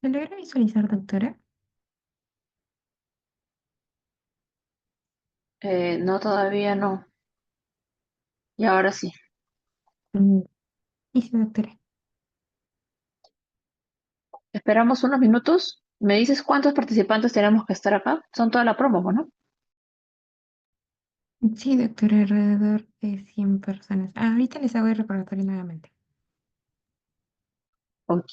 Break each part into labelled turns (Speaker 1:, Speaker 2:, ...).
Speaker 1: ¿Se logra visualizar, doctora?
Speaker 2: No, todavía no. Y ahora sí.
Speaker 1: Mm, y sí, doctora.
Speaker 2: Esperamos unos minutos. ¿Me dices cuántos participantes tenemos que estar acá? Son toda la promo, ¿no?
Speaker 1: Sí, doctora, alrededor de 100 personas. Ahorita les hago el recordatorio nuevamente.
Speaker 2: Ok.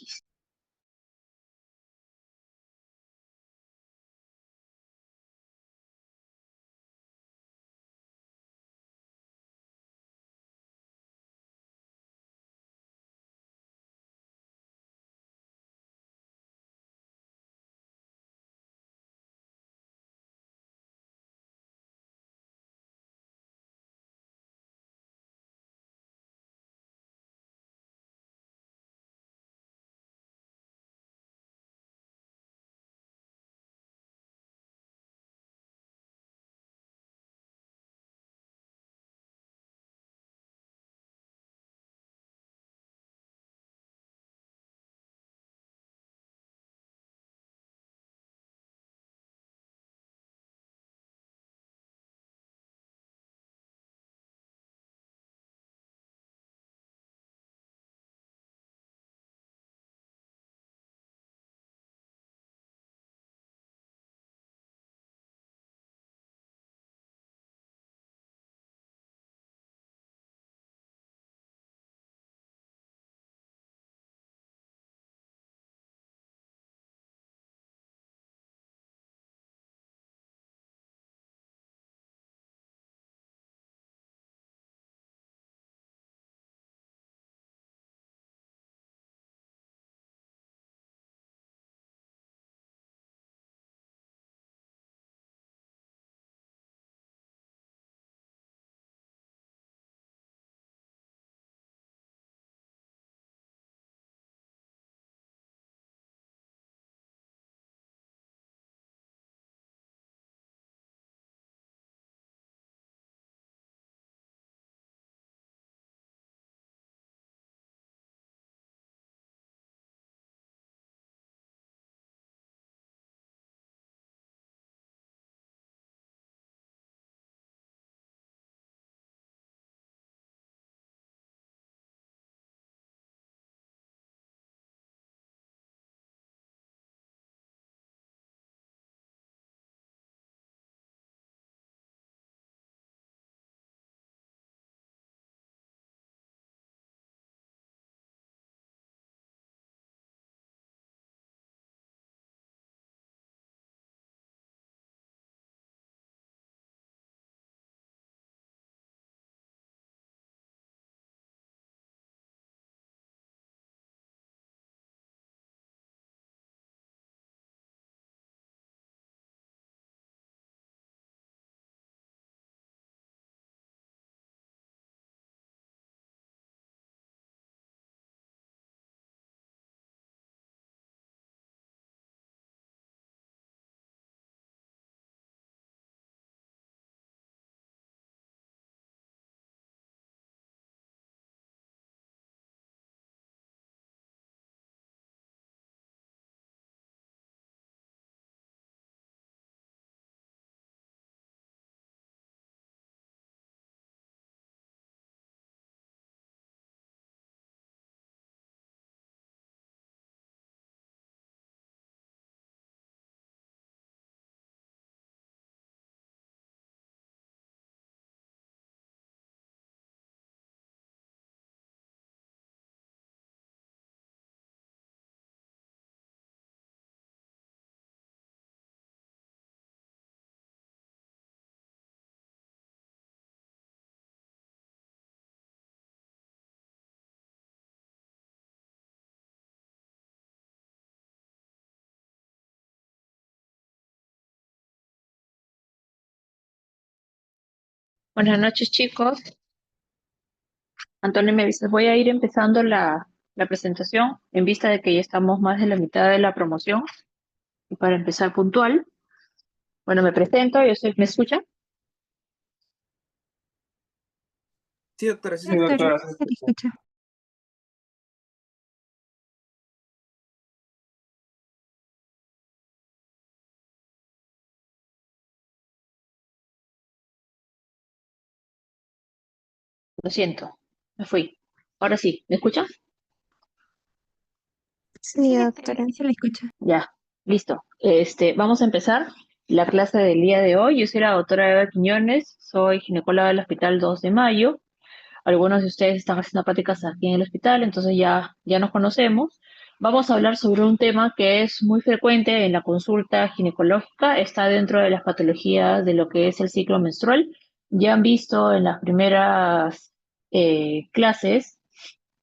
Speaker 2: Buenas noches, chicos. Antonio, me avisas. Voy a ir empezando la presentación en vista de que ya estamos más de la mitad de la promoción. Y para empezar puntual, bueno, me presento. ¿Me escucha?
Speaker 3: Sí, doctora, sí,
Speaker 1: Sí,
Speaker 3: sí,
Speaker 1: doctora,
Speaker 3: doctora.
Speaker 1: se te escucha.
Speaker 2: Lo siento, me fui. Ahora sí, ¿me escuchan?
Speaker 1: Sí,
Speaker 4: Sí,
Speaker 1: doctora,
Speaker 4: doctora.
Speaker 1: sí se la escucha.
Speaker 2: Ya, listo. Vamos a empezar la clase del día de hoy. Yo soy la doctora Eva Quiñones, soy ginecóloga del Hospital 2 de Mayo. Algunos de ustedes están haciendo prácticas aquí en el hospital, entonces ya nos conocemos. Vamos a hablar sobre un tema que es muy frecuente en la consulta ginecológica, está dentro de las patologías de lo que es el ciclo menstrual. Ya han visto en las primeras clases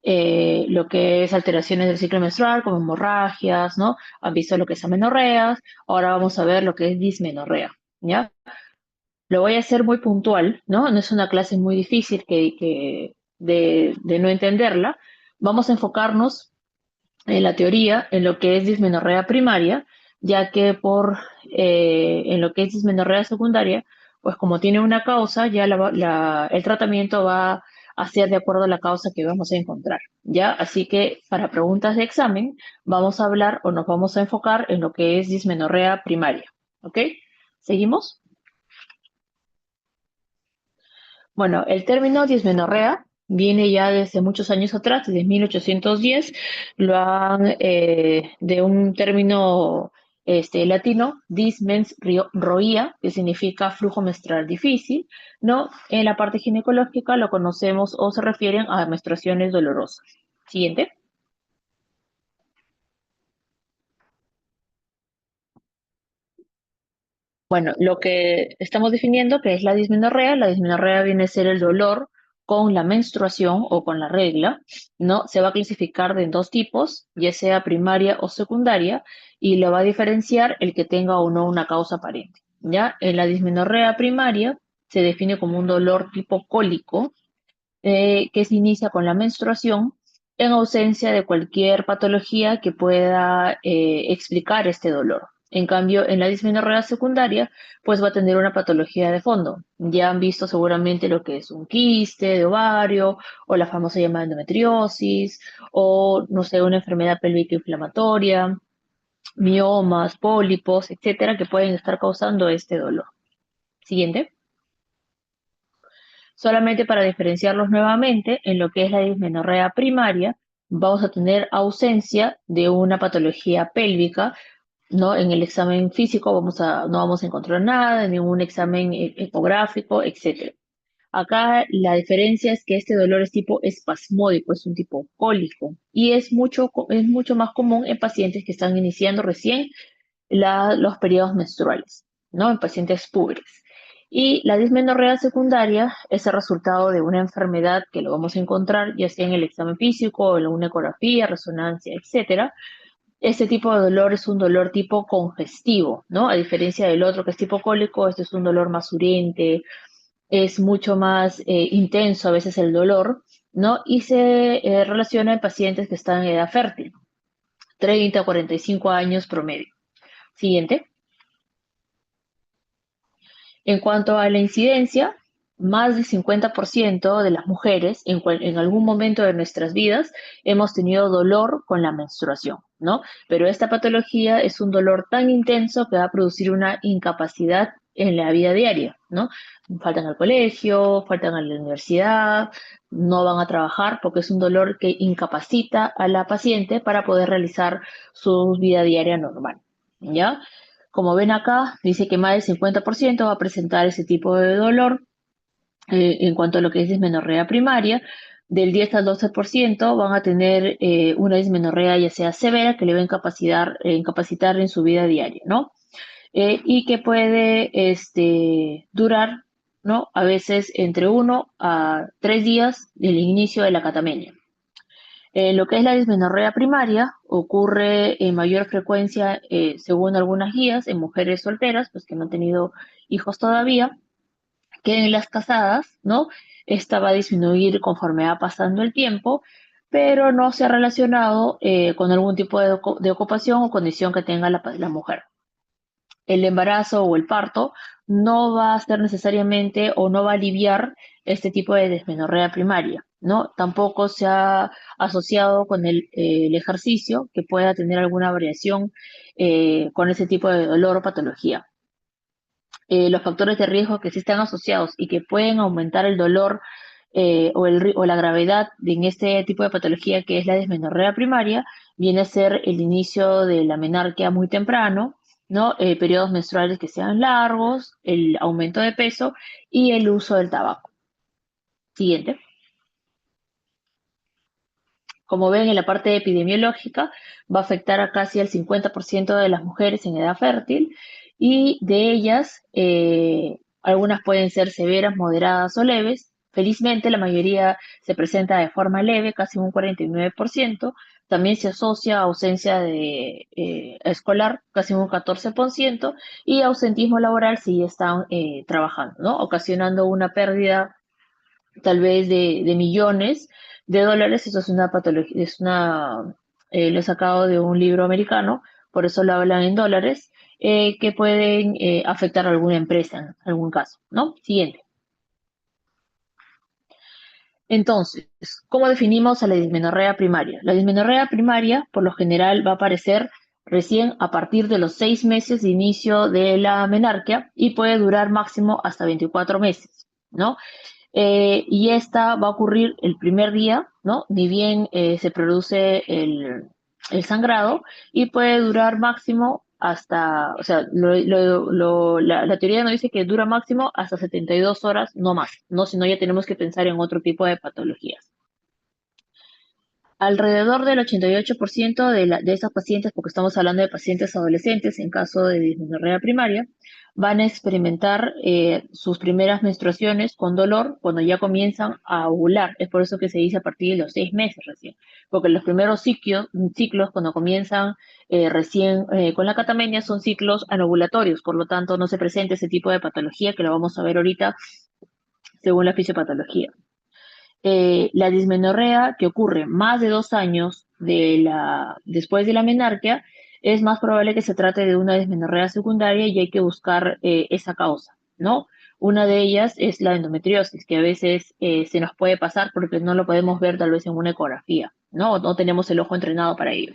Speaker 2: lo que es alteraciones del ciclo menstrual, como hemorragias, ¿no? Han visto lo que es amenorreas, ahora vamos a ver lo que es dismenorrea, ¿ya? Lo voy a hacer muy puntual, ¿no? No es una clase muy difícil de no entenderla. Vamos a enfocarnos en la teoría, en lo que es dismenorrea primaria, ya que en lo que es dismenorrea secundaria, pues como tiene una causa, ya el tratamiento va a ser de acuerdo a la causa que vamos a encontrar, ¿ya? Así que para preguntas de examen, vamos a hablar o nos vamos a enfocar en lo que es dismenorrea primaria, ¿ok? ¿Seguimos? Bueno, el término dismenorrea viene ya desde muchos años atrás, desde 1810, de un término latino, roía, que significa flujo menstrual difícil, ¿no? En la parte ginecológica lo conocemos o se refieren a menstruaciones dolorosas. Siguiente. Bueno, lo que estamos definiendo que es la dismenorrea viene a ser el dolor con la menstruación o con la regla, ¿no? Se va a clasificar en dos tipos, ya sea primaria o secundaria, y le va a diferenciar el que tenga o no una causa aparente, ¿ya? En la dismenorrea primaria se define como un dolor tipo cólico, que se inicia con la menstruación en ausencia de cualquier patología que pueda explicar este dolor. En cambio, en la dismenorrea secundaria, pues va a tener una patología de fondo. Ya han visto seguramente lo que es un quiste de ovario o la famosa llamada endometriosis o, no sé, una enfermedad pélvica inflamatoria, miomas, pólipos, etcétera, que pueden estar causando este dolor. Siguiente. Solamente para diferenciarlos nuevamente, en lo que es la dismenorrea primaria, vamos a tener ausencia de una patología pélvica, ¿no? En el examen físico no vamos a encontrar nada, en ningún examen ecográfico, etc. Acá la diferencia es que este dolor es tipo espasmódico, es un tipo cólico y es mucho más común en pacientes que están iniciando recién los periodos menstruales, ¿no? En pacientes púberes. Y la dismenorrea secundaria es el resultado de una enfermedad que lo vamos a encontrar ya sea en el examen físico, en una ecografía, resonancia, etcétera. Este tipo de dolor es un dolor tipo congestivo, ¿no? A diferencia del otro que es tipo cólico, este es un dolor más urente, es mucho más intenso a veces el dolor, ¿no? Y se relaciona en pacientes que están en edad fértil, 30 a 45 años promedio. Siguiente. En cuanto a la incidencia, más del 50% de las mujeres en algún momento de nuestras vidas hemos tenido dolor con la menstruación, ¿no? Pero esta patología es un dolor tan intenso que va a producir una incapacidad en la vida diaria, ¿no? Faltan al colegio, faltan a la universidad, no van a trabajar porque es un dolor que incapacita a la paciente para poder realizar su vida diaria normal, ¿ya? Como ven acá, dice que más del 50% va a presentar ese tipo de dolor en cuanto a lo que es dismenorrea primaria. Del 10 al 12% van a tener una dismenorrea ya sea severa que le va a incapacitar en su vida diaria, ¿no? Y que puede durar, ¿no? A veces entre 1 a 3 días del inicio de la catamenia. Lo que es la dismenorrea primaria ocurre en mayor frecuencia, según algunas guías, en mujeres solteras, pues que no han tenido hijos todavía, que en las casadas, ¿no? Esta va a disminuir conforme va pasando el tiempo, pero no se ha relacionado con algún tipo de ocupación o condición que tenga la mujer. El embarazo o el parto no va a ser necesariamente o no va a aliviar este tipo de dismenorrea primaria, ¿no? Tampoco se ha asociado con el ejercicio que pueda tener alguna variación con ese tipo de dolor o patología. Los factores de riesgo que sí están asociados y que pueden aumentar el dolor o la gravedad en este tipo de patología que es la dismenorrea primaria viene a ser el inicio de la menarquia muy temprano, ¿no? Periodos menstruales que sean largos, el aumento de peso y el uso del tabaco. Siguiente. Como ven, en la parte epidemiológica va a afectar a casi el 50% de las mujeres en edad fértil y de ellas algunas pueden ser severas, moderadas o leves. Felizmente la mayoría se presenta de forma leve, casi un 49%. También se asocia a ausencia de, escolar, casi un 14%, y ausentismo laboral si ya están trabajando, ¿no? Ocasionando una pérdida tal vez de millones de dólares. Eso es una patología, lo he sacado de un libro americano, por eso lo hablan en dólares, que pueden afectar a alguna empresa en algún caso, ¿no? Siguiente. Entonces, ¿cómo definimos a la dismenorrea primaria? La dismenorrea primaria, por lo general, va a aparecer recién a partir de los 6 meses de inicio de la menarquia y puede durar máximo hasta 24 meses, ¿no? Y esta va a ocurrir el primer día, ¿no? Ni bien se produce el sangrado y puede durar máximo hasta, o sea, la teoría nos dice que dura máximo hasta 72 horas, no más, ¿no? Si no, ya tenemos que pensar en otro tipo de patologías. Alrededor del 88% de estos pacientes, porque estamos hablando de pacientes adolescentes en caso de dismenorrea primaria, van a experimentar sus primeras menstruaciones con dolor cuando ya comienzan a ovular. Es por eso que se dice a partir de los 6 meses recién, porque los primeros ciclos cuando comienzan recién con la catamenia son ciclos anovulatorios, por lo tanto no se presenta ese tipo de patología que lo vamos a ver ahorita según la fisiopatología. La dismenorrea que ocurre más de 2 años después de la menarquia, es más probable que se trate de una dismenorrea secundaria y hay que buscar esa causa, ¿no? Una de ellas es la endometriosis, que a veces se nos puede pasar porque no lo podemos ver tal vez en una ecografía, ¿no? No tenemos el ojo entrenado para ello.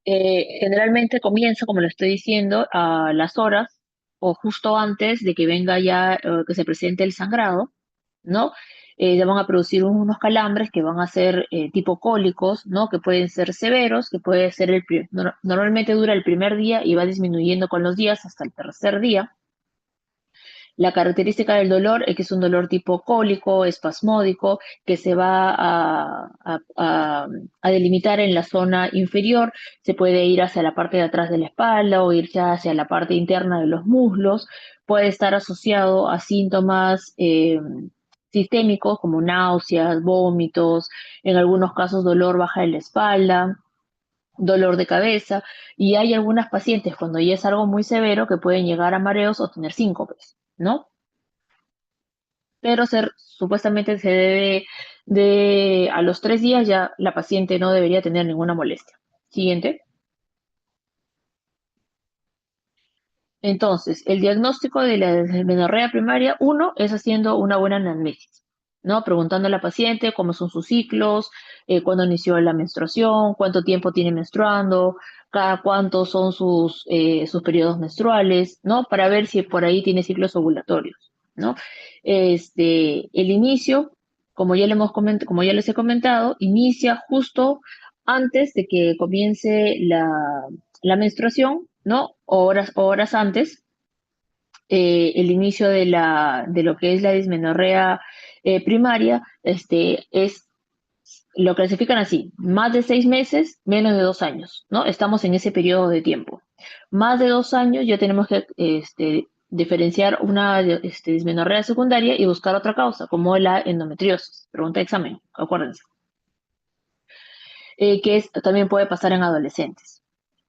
Speaker 2: Generalmente comienza, como lo estoy diciendo, a las horas o justo antes de que venga ya, que se presente el sangrado, ¿no? Ya van a producir unos calambres que van a ser tipo cólicos, ¿no? Que pueden ser severos, que puede ser normalmente dura el primer día y va disminuyendo con los días hasta el tercer día. La característica del dolor es que es un dolor tipo cólico, espasmódico, que se va a delimitar en la zona inferior. Se puede ir hacia la parte de atrás de la espalda o ir ya hacia la parte interna de los muslos. Puede estar asociado a síntomas sistémicos como náuseas, vómitos, en algunos casos dolor baja en la espalda, dolor de cabeza, y hay algunas pacientes cuando ya es algo muy severo que pueden llegar a mareos o tener síncopes, ¿no? Pero supuestamente se debe a los 3 días ya la paciente no debería tener ninguna molestia. Siguiente. Entonces, el diagnóstico de la dismenorrea primaria, uno, es haciendo una buena anamnesis, ¿no? Preguntando a la paciente cómo son sus ciclos, cuándo inició la menstruación, cuánto tiempo tiene menstruando, cada cuánto son sus periodos menstruales, ¿no? Para ver si por ahí tiene ciclos ovulatorios, ¿no? El inicio, como ya les he comentado, inicia justo antes de que comience la menstruación, ¿no? Horas antes, el inicio de lo que es la dismenorrea primaria, lo clasifican así: más de 6 meses, menos de 2 años, ¿no? Estamos en ese periodo de tiempo. Más de 2 años ya tenemos que diferenciar una dismenorrea secundaria y buscar otra causa, como la endometriosis. Pregunta de examen, acuérdense. También puede pasar en adolescentes.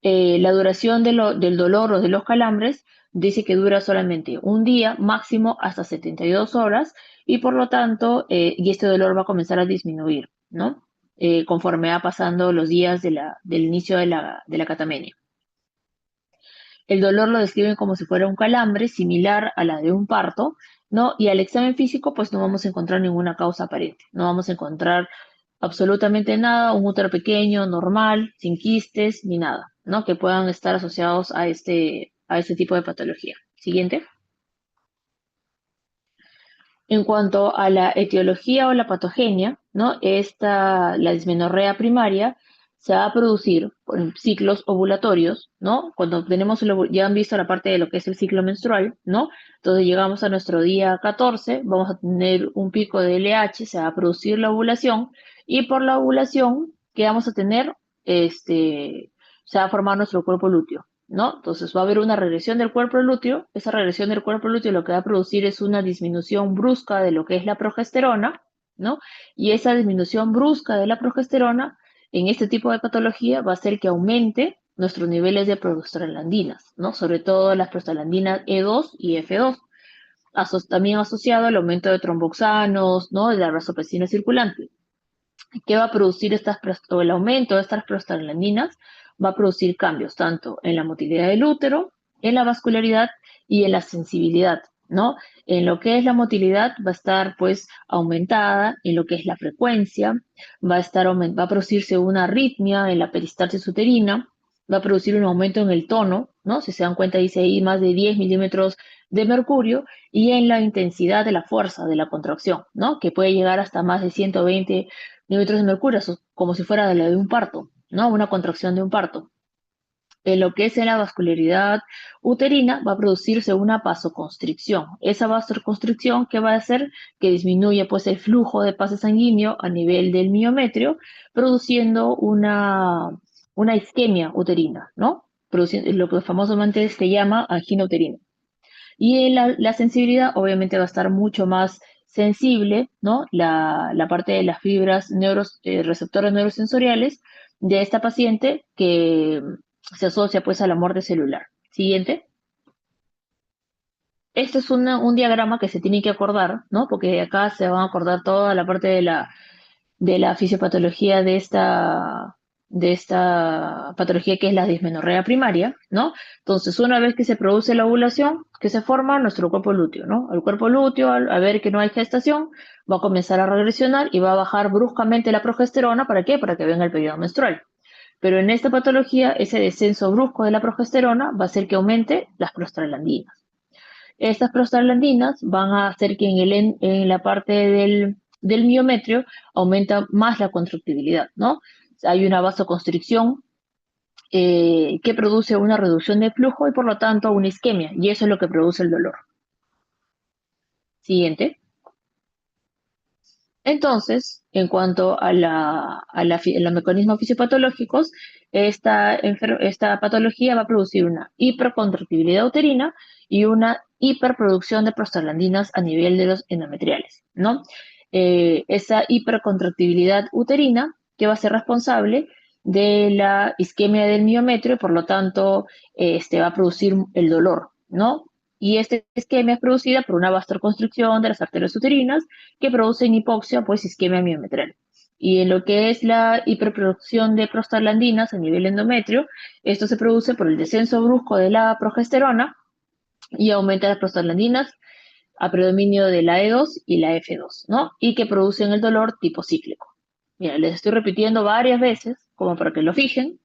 Speaker 2: La duración del dolor o de los calambres dice que dura solamente un día, máximo hasta 72 horas, y por lo tanto, y este dolor va a comenzar a disminuir, ¿no? Conforme va pasando los días del inicio de la catamenia. El dolor lo describen como si fuera un calambre similar a la de un parto, ¿no? Y al examen físico, pues no vamos a encontrar ninguna causa aparente, no vamos a encontrar absolutamente nada, un útero pequeño, normal, sin quistes, ni nada, ¿no? Que puedan estar asociados a este tipo de patología. Siguiente. En cuanto a la etiología o la patogenia, ¿no? La dismenorrea primaria se va a producir por ciclos ovulatorios, ¿no? Cuando tenemos ya han visto la parte de lo que es el ciclo menstrual, ¿no? Entonces llegamos a nuestro día 14, vamos a tener un pico de LH, se va a producir la ovulación, y por la ovulación, ¿qué vamos a tener? Se va a formar nuestro cuerpo lúteo, ¿no? Entonces va a haber una regresión del cuerpo lúteo. Esa regresión del cuerpo lúteo lo que va a producir es una disminución brusca de lo que es la progesterona, ¿no? Y esa disminución brusca de la progesterona en este tipo de patología va a hacer que aumente nuestros niveles de prostaglandinas, ¿no? Sobre todo las prostaglandinas E2 y F2, también asociado al aumento de tromboxanos, ¿no? De la vasopresina circulante. ¿Qué va a producir o el aumento de estas prostaglandinas? Va a producir cambios tanto en la motilidad del útero, en la vascularidad y en la sensibilidad, ¿no? En lo que es la motilidad va a estar pues aumentada, en lo que es la frecuencia, va a producirse una arritmia en la peristalsis uterina, va a producir un aumento en el tono, ¿no? Si se dan cuenta dice ahí más de 10 milímetros de mercurio, y en la intensidad de la fuerza de la contracción, ¿no? Que puede llegar hasta más de 120 milímetros de mercurio, como si fuera la de un parto, ¿no? Una contracción de un parto. En lo que es en la vascularidad uterina va a producirse una vasoconstricción. Esa vasoconstricción que va a hacer que disminuya pues el flujo de pase sanguíneo a nivel del miometrio, produciendo una isquemia uterina, ¿no? Produciendo lo que famosamente se llama angina uterina. Y en la sensibilidad obviamente va a estar mucho más sensible, ¿no? La parte de las fibras receptores neurosensoriales de esta paciente, que se asocia pues a la muerte celular. Siguiente. Este es un diagrama que se tiene que acordar, ¿no? Porque acá se van a acordar toda la parte de la fisiopatología de esta patología, que es la dismenorrea primaria, ¿no? Entonces, una vez que se produce la ovulación, que se forma nuestro cuerpo lúteo, ¿no? El cuerpo lúteo, al ver que no hay gestación, va a comenzar a regresionar y va a bajar bruscamente la progesterona. ¿Para qué? Para que venga el periodo menstrual. Pero en esta patología, ese descenso brusco de la progesterona va a hacer que aumente las prostaglandinas. Estas prostaglandinas van a hacer que en la parte del miometrio aumenta más la contractibilidad, ¿no? Hay una vasoconstricción que produce una reducción de flujo y por lo tanto una isquemia, y eso es lo que produce el dolor. Siguiente. Entonces, en cuanto a los mecanismos fisiopatológicos, esta patología va a producir una hipercontractibilidad uterina y una hiperproducción de prostaglandinas a nivel de los endometriales, ¿no? Esa hipercontractibilidad uterina que va a ser responsable de la isquemia del miometrio, por lo tanto, va a producir el dolor, ¿no? Y esta isquemia es producida por una vasoconstricción de las arterias uterinas que producen hipoxia, pues isquemia miometral. Y en lo que es la hiperproducción de prostaglandinas a nivel endometrio, esto se produce por el descenso brusco de la progesterona y aumenta las prostaglandinas a predominio de la E2 y la F2, ¿no? Y que producen el dolor tipo cíclico. Mira, les estoy repitiendo varias veces, como para que lo fijen,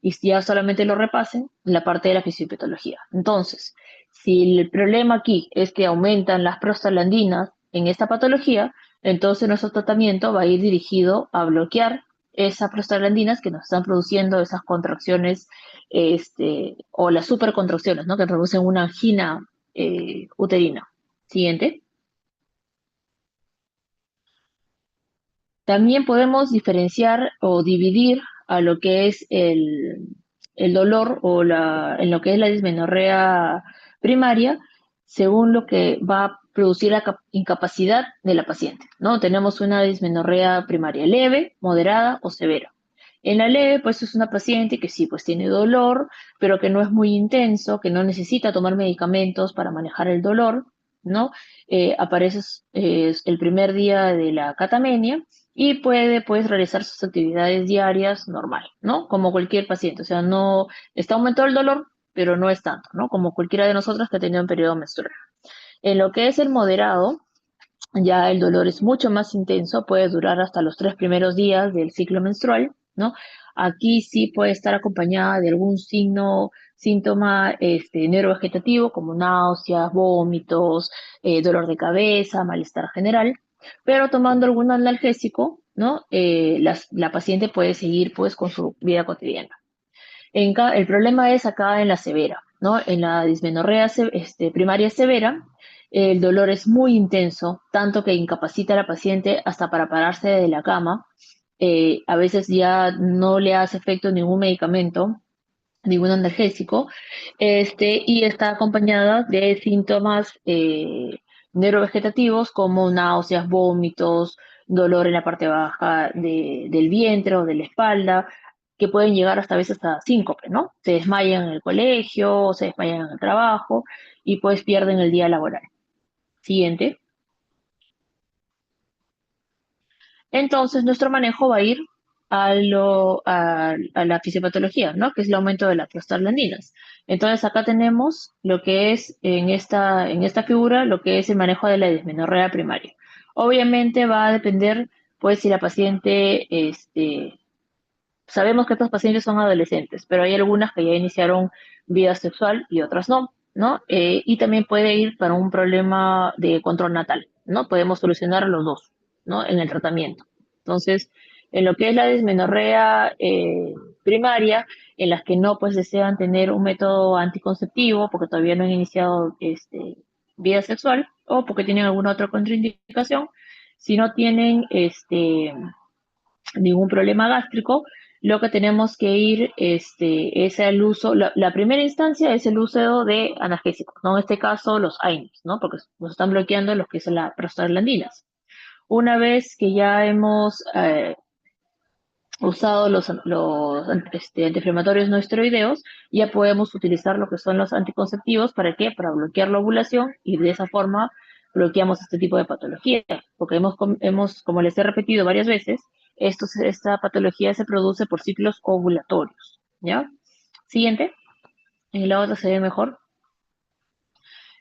Speaker 2: y ya solamente lo repasen en la parte de la fisiopatología. Entonces, si el problema aquí es que aumentan las prostaglandinas en esta patología, entonces nuestro tratamiento va a ir dirigido a bloquear esas prostaglandinas que nos están produciendo esas contracciones, o las supercontracciones, ¿no? Que producen una angina uterina. Siguiente. También podemos diferenciar o dividir a lo que es el dolor en lo que es la dismenorrea primaria, según lo que va a producir la incapacidad de la paciente, ¿no? Tenemos una dismenorrea primaria leve, moderada o severa. En la leve, pues es una paciente que sí, pues tiene dolor, pero que no es muy intenso, que no necesita tomar medicamentos para manejar el dolor, ¿no? Aparece el primer día de la catamenia y puede pues realizar sus actividades diarias normal, ¿no? Como cualquier paciente, o sea, no está aumentado el dolor, pero no es tanto, ¿no? Como cualquiera de nosotros que ha tenido un periodo menstrual. En lo que es el moderado, ya el dolor es mucho más intenso, puede durar hasta los 3 primeros días del ciclo menstrual, ¿no? Aquí sí puede estar acompañada de algún síntoma neurovegetativo como náuseas, vómitos, dolor de cabeza, malestar general, pero tomando algún analgésico, ¿no? La paciente puede seguir pues con su vida cotidiana. El problema es acá en la severa, ¿no? En la dismenorrea primaria severa, el dolor es muy intenso, tanto que incapacita a la paciente hasta para pararse de la cama. A veces ya no le hace efecto ningún medicamento, ningún analgésico, y está acompañada de síntomas neurovegetativos como náuseas, vómitos, dolor en la parte baja del vientre o de la espalda, que pueden llegar hasta a veces a síncope, ¿no? Se desmayan en el colegio, se desmayan en el trabajo y pues pierden el día laboral. Siguiente. Entonces, nuestro manejo va a ir a la fisiopatología, ¿no? Que es el aumento de las prostaglandinas. Entonces, acá tenemos lo que es en esta figura, lo que es el manejo de la dismenorrea primaria. Obviamente va a depender, pues, si la paciente, sabemos que estos pacientes son adolescentes, pero hay algunas que ya iniciaron vida sexual y otras no, ¿no? Y también puede ir para un problema de control natal, ¿no? Podemos solucionar los dos, ¿no? En el tratamiento. Entonces, en lo que es la dismenorrea primaria, en las que no pues desean tener un método anticonceptivo porque todavía no han iniciado vida sexual o porque tienen alguna otra contraindicación, si no tienen ningún problema gástrico, lo que tenemos que ir es el uso, la primera instancia es el uso de analgésicos, ¿no? En este caso los AINES, ¿no? Porque nos están bloqueando los que son las prostaglandinas. Una vez que ya hemos usado los antiinflamatorios no esteroideos, ya podemos utilizar lo que son los anticonceptivos, ¿para qué? Para bloquear la ovulación y de esa forma bloqueamos este tipo de patología, porque como les he repetido varias veces, esta patología se produce por ciclos ovulatorios, ¿ya? Siguiente, en la otra se ve mejor.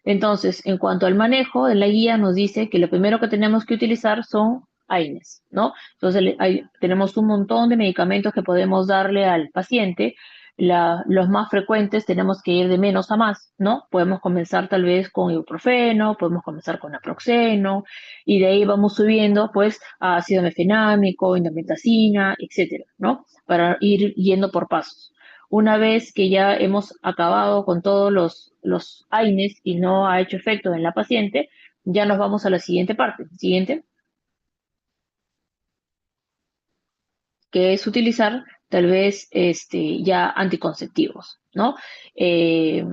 Speaker 2: Entonces, en cuanto al manejo de la guía, nos dice que lo primero que tenemos que utilizar son AINES, ¿no? Entonces, tenemos un montón de medicamentos que podemos darle al paciente. Los más frecuentes tenemos que ir de menos a más, ¿no? Podemos comenzar tal vez con ibuprofeno, podemos comenzar con naproxeno, y de ahí vamos subiendo, pues, a ácido mefenámico, indometacina, etcétera, ¿no? Para ir yendo por pasos. Una vez que ya hemos acabado con todos los AINES y no ha hecho efecto en la paciente, ya nos vamos a la siguiente parte. Siguiente, que es utilizar tal vez ya anticonceptivos, ¿no? Eh,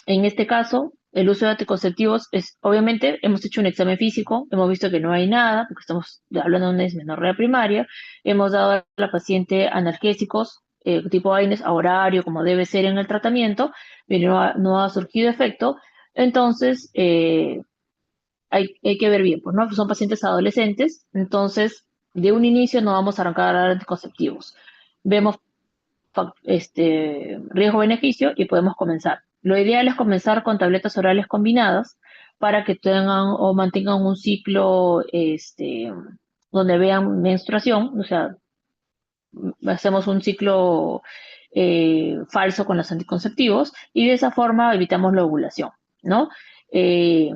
Speaker 2: en este caso, el uso de anticonceptivos es, obviamente, hemos hecho un examen físico, hemos visto que no hay nada, porque estamos hablando de una dismenorrea primaria, hemos dado a la paciente analgésicos tipo AINES a horario, como debe ser en el tratamiento, pero no ha surgido efecto, entonces hay que ver bien, pues, ¿no? Son pacientes adolescentes, entonces de un inicio no vamos a arrancar a dar anticonceptivos. Vemos riesgo-beneficio y podemos comenzar. Lo ideal es comenzar con tabletas orales combinadas para que tengan o mantengan un ciclo donde vean menstruación, o sea, hacemos un ciclo falso con los anticonceptivos y de esa forma evitamos la ovulación, ¿no? Eh,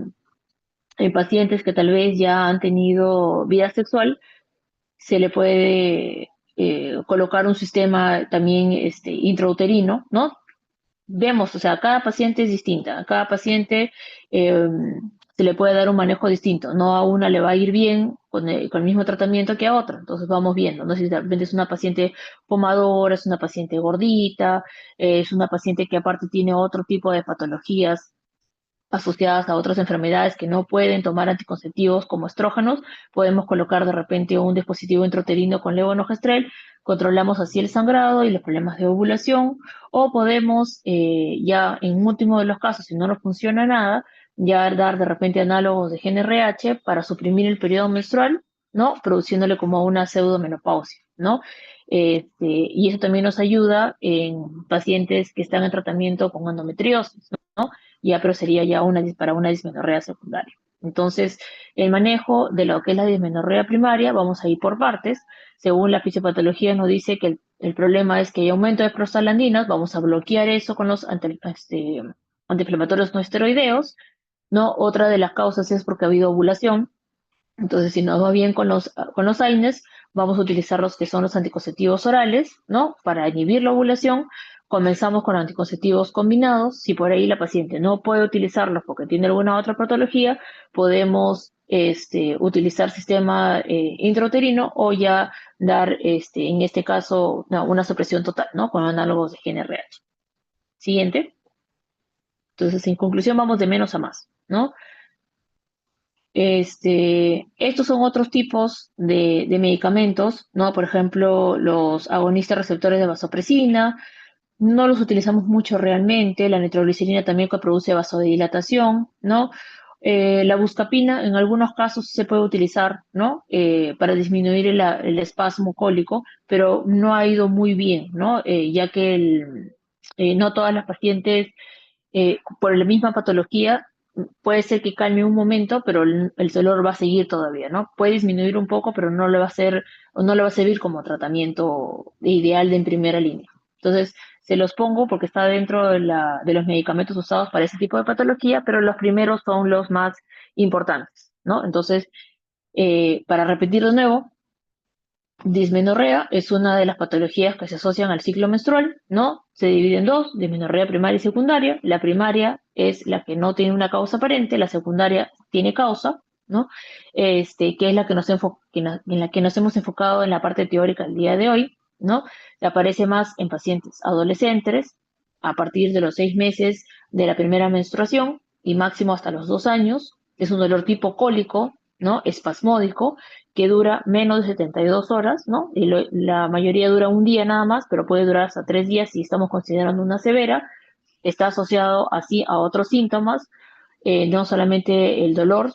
Speaker 2: en pacientes que tal vez ya han tenido vida sexual, se le puede colocar un sistema también intrauterino, ¿no? Vemos, o sea, cada paciente es distinta, a cada paciente eh, se le puede dar un manejo distinto, no a una le va a ir bien con el mismo tratamiento que a otra, entonces vamos viendo, no sé si de repente es una paciente fumadora, es una paciente gordita, es una paciente que aparte tiene otro tipo de patologías asociadas a otras enfermedades que no pueden tomar anticonceptivos como estrógenos, podemos colocar de repente un dispositivo intrauterino con levonorgestrel, controlamos así el sangrado y los problemas de ovulación, o podemos ya en último de los casos, si no nos funciona nada, ya dar de repente análogos de GnRH para suprimir el periodo menstrual, ¿no? Produciéndole como una pseudomenopausia, ¿no? Y eso también nos ayuda en pacientes que están en tratamiento con endometriosis, ¿no? Ya, pero sería ya para una dismenorrea secundaria. Entonces, el manejo de lo que es la dismenorrea primaria, vamos a ir por partes. Según la fisiopatología nos dice que el problema es que hay aumento de prostaglandinas, vamos a bloquear eso con los antiinflamatorios no esteroideos, ¿no? Otra de las causas es porque ha habido ovulación. Entonces, si nos va bien con los AINES, vamos a utilizar los que son los anticonceptivos orales, ¿no? Para inhibir la ovulación. Comenzamos con anticonceptivos combinados. Si por ahí la paciente no puede utilizarlos porque tiene alguna otra patología, podemos utilizar sistema intrauterino o ya dar, en este caso, una supresión total, ¿no? Con análogos de GnRH. Siguiente. Entonces, en conclusión, vamos de menos a más, ¿no? Estos son otros tipos de medicamentos, ¿no? Por ejemplo, los agonistas receptores de vasopresina, no los utilizamos mucho realmente, la nitroglicerina también que produce vasodilatación, ¿no? La buscapina en algunos casos se puede utilizar, ¿no? Para disminuir el espasmo cólico, pero no ha ido muy bien, ¿no? Ya que no todas las pacientes por la misma patología, puede ser que calme un momento, pero el dolor va a seguir todavía, ¿no? Puede disminuir un poco, pero no le va a ser, o no le va a servir como tratamiento ideal de en primera línea. Entonces, se los pongo porque está dentro de los medicamentos usados para ese tipo de patología, pero los primeros son los más importantes, ¿no? Entonces, para repetir de nuevo, dismenorrea es una de las patologías que se asocian al ciclo menstrual, ¿no? Se divide en dos, dismenorrea primaria y secundaria. La primaria es la que no tiene una causa aparente, la secundaria tiene causa, ¿no? Que es la que en la que nos hemos enfocado en la parte teórica el día de hoy, ¿no? Aparece más en pacientes adolescentes a partir de los 6 meses de la primera menstruación y máximo hasta los 2 años. Es un dolor tipo cólico, ¿no? Espasmódico, que dura menos de 72 horas, ¿no? Y la mayoría dura un día nada más, pero puede durar hasta 3 días si estamos considerando una severa. Está asociado así a otros síntomas, no solamente el dolor,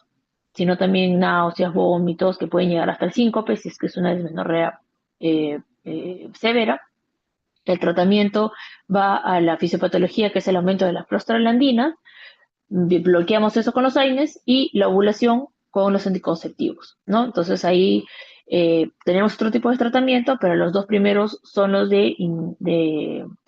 Speaker 2: sino también náuseas, vómitos, que pueden llegar hasta el síncope, si es que es una dismenorrea severa. El tratamiento va a la fisiopatología, que es el aumento de las prostaglandinas, bloqueamos eso con los AINES y la ovulación con los anticonceptivos, ¿no? Entonces ahí tenemos otro tipo de tratamiento, pero los dos primeros son los de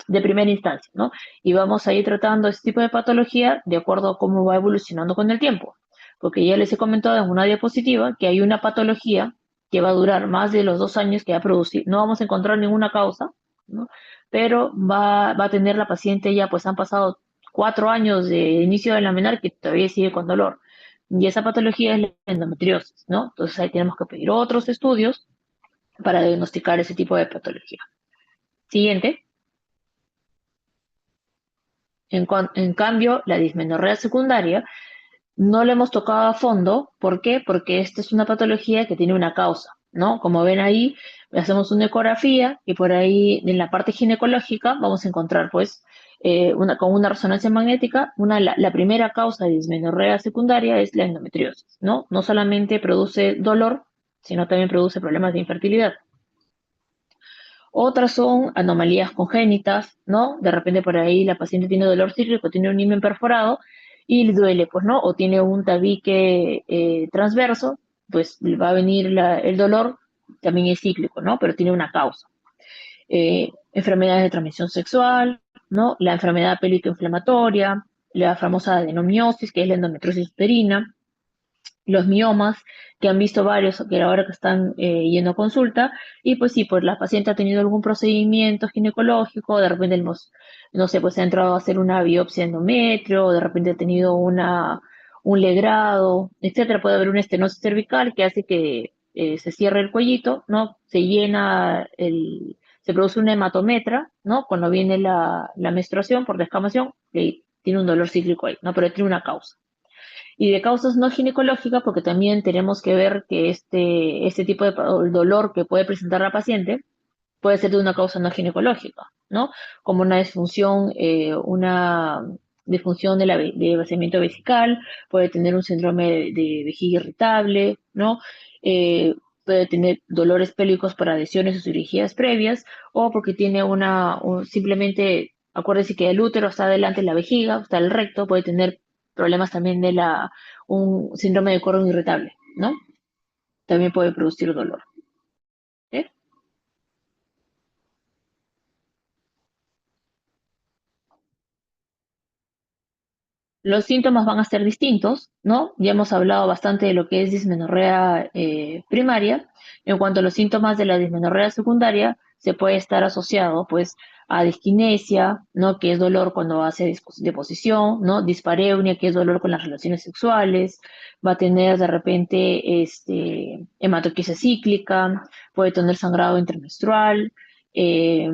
Speaker 2: primera instancia, ¿no? Y vamos a ir tratando este tipo de patología de acuerdo a cómo va evolucionando con el tiempo, porque ya les he comentado en una diapositiva que hay una patología que va a durar más de los 2 años que va a producir, no vamos a encontrar ninguna causa, ¿no? Pero va a tener la paciente ya, pues han pasado 4 años de inicio de la menarquia que todavía sigue con dolor. Y esa patología es la endometriosis, ¿no? Entonces ahí tenemos que pedir otros estudios para diagnosticar ese tipo de patología. Siguiente. En cambio, la dismenorrea secundaria no la hemos tocado a fondo. ¿Por qué? Porque esta es una patología que tiene una causa, ¿no? Como ven ahí, hacemos una ecografía y por ahí en la parte ginecológica vamos a encontrar, pues, con una resonancia magnética, la primera causa de dismenorrea secundaria es la endometriosis, ¿no? No solamente produce dolor, sino también produce problemas de infertilidad. Otras son anomalías congénitas, ¿no? De repente por ahí la paciente tiene dolor cíclico, tiene un himen perforado y le duele, pues, ¿no? O tiene un tabique transverso, pues va a venir el dolor, también es cíclico, ¿no? Pero tiene una causa. Enfermedades de transmisión sexual, ¿no? La enfermedad pélvico-inflamatoria, la famosa adenomiosis, que es la endometriosis uterina, los miomas, que han visto varios que ahora que están yendo a consulta, y pues sí, pues la paciente ha tenido algún procedimiento ginecológico, de repente no sé, pues ha entrado a hacer una biopsia endometrio, o de repente ha tenido un legrado, etcétera, puede haber una estenosis cervical que hace que se cierre el cuellito, ¿no? Se produce una hematometra, ¿no? Cuando viene la menstruación por descamación, y tiene un dolor cíclico ahí, ¿no? Pero tiene una causa y de causas no ginecológicas, porque también tenemos que ver que este tipo de el dolor que puede presentar la paciente puede ser de una causa no ginecológica, ¿no? Como una disfunción de vaciamiento vesical, puede tener un síndrome de vejiga irritable, ¿no? Puede tener dolores pélvicos por adhesiones o cirugías previas, o porque tiene simplemente, acuérdense que el útero está delante de la vejiga, está el recto, puede tener problemas también de un síndrome de cordón irritable, ¿no? También puede producir dolor. ¿Sí? Los síntomas van a ser distintos, ¿no? Ya hemos hablado bastante de lo que es dismenorrea primaria. En cuanto a los síntomas de la dismenorrea secundaria, se puede estar asociado, pues, a disquinesia, ¿no? Que es dolor cuando hace deposición, ¿no? Dispareunia, que es dolor con las relaciones sexuales. Va a tener de repente hematoquesia cíclica, puede tener sangrado intermenstrual, eh,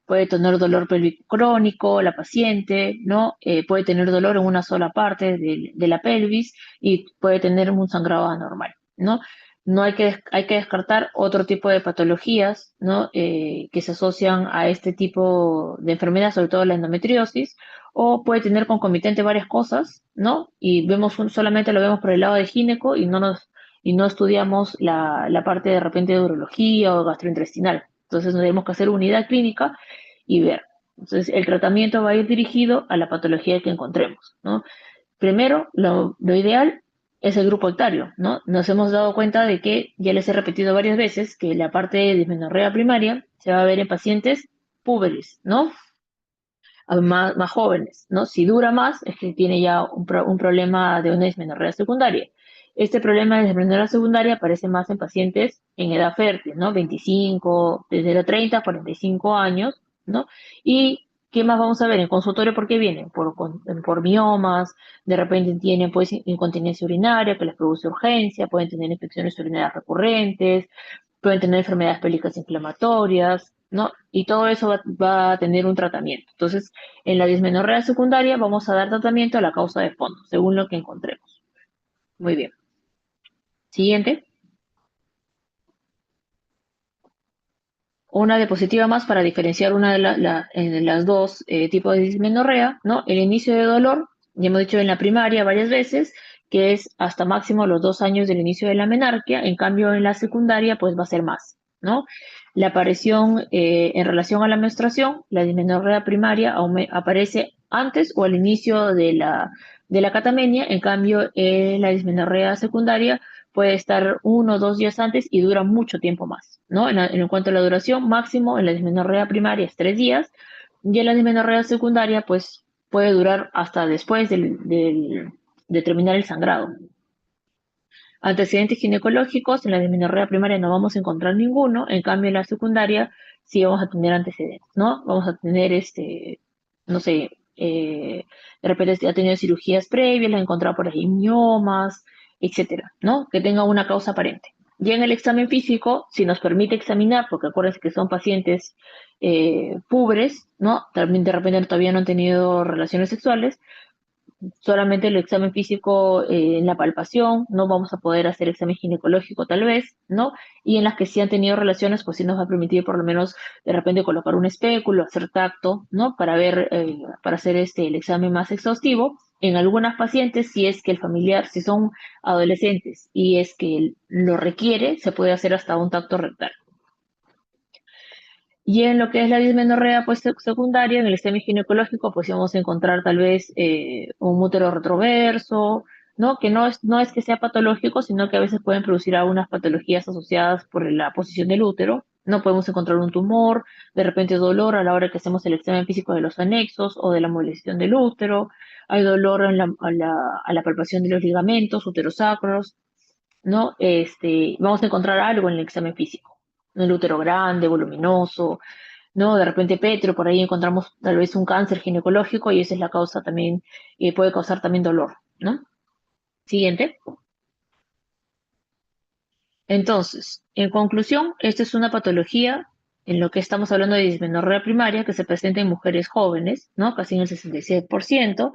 Speaker 2: puede tener dolor pélvico crónico, la paciente, ¿no? Puede tener dolor en una sola parte de la pelvis y puede tener un sangrado anormal, ¿no? No hay que descartar otro tipo de patologías, ¿no? Que se asocian a este tipo de enfermedad, sobre todo la endometriosis, o puede tener concomitante varias cosas, ¿no? Y solamente lo vemos por el lado de gineco y no estudiamos la parte de repente de urología o gastrointestinal. Entonces tenemos que hacer unidad clínica y ver. Entonces, el tratamiento va a ir dirigido a la patología que encontremos, ¿no? Primero, lo ideal es el grupo etario, ¿no? Nos hemos dado cuenta de que, ya les he repetido varias veces, que la parte de dismenorrea primaria se va a ver en pacientes púberes, ¿no? Más jóvenes, ¿no? Si dura más, es que tiene ya un problema de una dismenorrea secundaria. Este problema de dismenorrea secundaria aparece más en pacientes en edad fértil, ¿no? 25, desde los 30 a 45 años, ¿no? Y ¿qué más vamos a ver en consultorio? ¿Por qué vienen? Por miomas, de repente tienen pues incontinencia urinaria que les produce urgencia, pueden tener infecciones urinarias recurrentes, pueden tener enfermedades pélvicas inflamatorias, ¿no? Y todo eso va a tener un tratamiento. Entonces, en la dismenorrea secundaria vamos a dar tratamiento a la causa de fondo, según lo que encontremos. Muy bien. Siguiente. Una diapositiva más para diferenciar una de en las dos tipos de dismenorrea, ¿no? El inicio de dolor, ya hemos dicho en la primaria varias veces, que es hasta máximo los 2 años del inicio de la menarquia, en cambio en la secundaria pues va a ser más, ¿no? La aparición en relación a la menstruación, la dismenorrea primaria aparece antes o al inicio de la catamenia, en cambio la dismenorrea secundaria puede estar 1 o 2 días antes y dura mucho tiempo más, ¿no? En cuanto a la duración, máximo en la dismenorrea primaria es 3 días y en la dismenorrea secundaria, pues puede durar hasta después de terminar el sangrado. Antecedentes ginecológicos, en la dismenorrea primaria no vamos a encontrar ninguno, en cambio en la secundaria sí vamos a tener antecedentes, ¿no? Vamos a tener, no sé, de repente ha tenido cirugías previas, le ha encontrado por ahí miomas, etcétera, ¿no? Que tenga una causa aparente. Ya en el examen físico, si nos permite examinar, porque acuérdense que son pacientes pubres, ¿no? También de repente todavía no han tenido relaciones sexuales, solamente el examen físico en la palpación, no vamos a poder hacer examen ginecológico tal vez, ¿no? Y en las que sí han tenido relaciones, pues sí nos va a permitir por lo menos de repente colocar un espéculo, hacer tacto, ¿no? Para ver, para hacer el examen más exhaustivo. En algunas pacientes, si es que el familiar, si son adolescentes y es que lo requiere, se puede hacer hasta un tacto rectal. Y en lo que es la dismenorrea pues, secundaria, en el examen ginecológico, pues vamos a encontrar tal vez un útero retroverso, ¿no? Que no es que sea patológico, sino que a veces pueden producir algunas patologías asociadas por la posición del útero. No podemos encontrar un tumor, de repente dolor a la hora que hacemos el examen físico de los anexos o de la movilización del útero. Hay dolor a la palpación de los ligamentos uterosacros, ¿no? Vamos a encontrar algo en el examen físico. El útero grande, voluminoso, ¿no? De repente petro, por ahí encontramos tal vez un cáncer ginecológico y esa es la causa también, puede causar también dolor, ¿no? Siguiente. Entonces, en conclusión, esta es una patología en lo que estamos hablando de dismenorrea primaria que se presenta en mujeres jóvenes, ¿no? Casi en el 66%.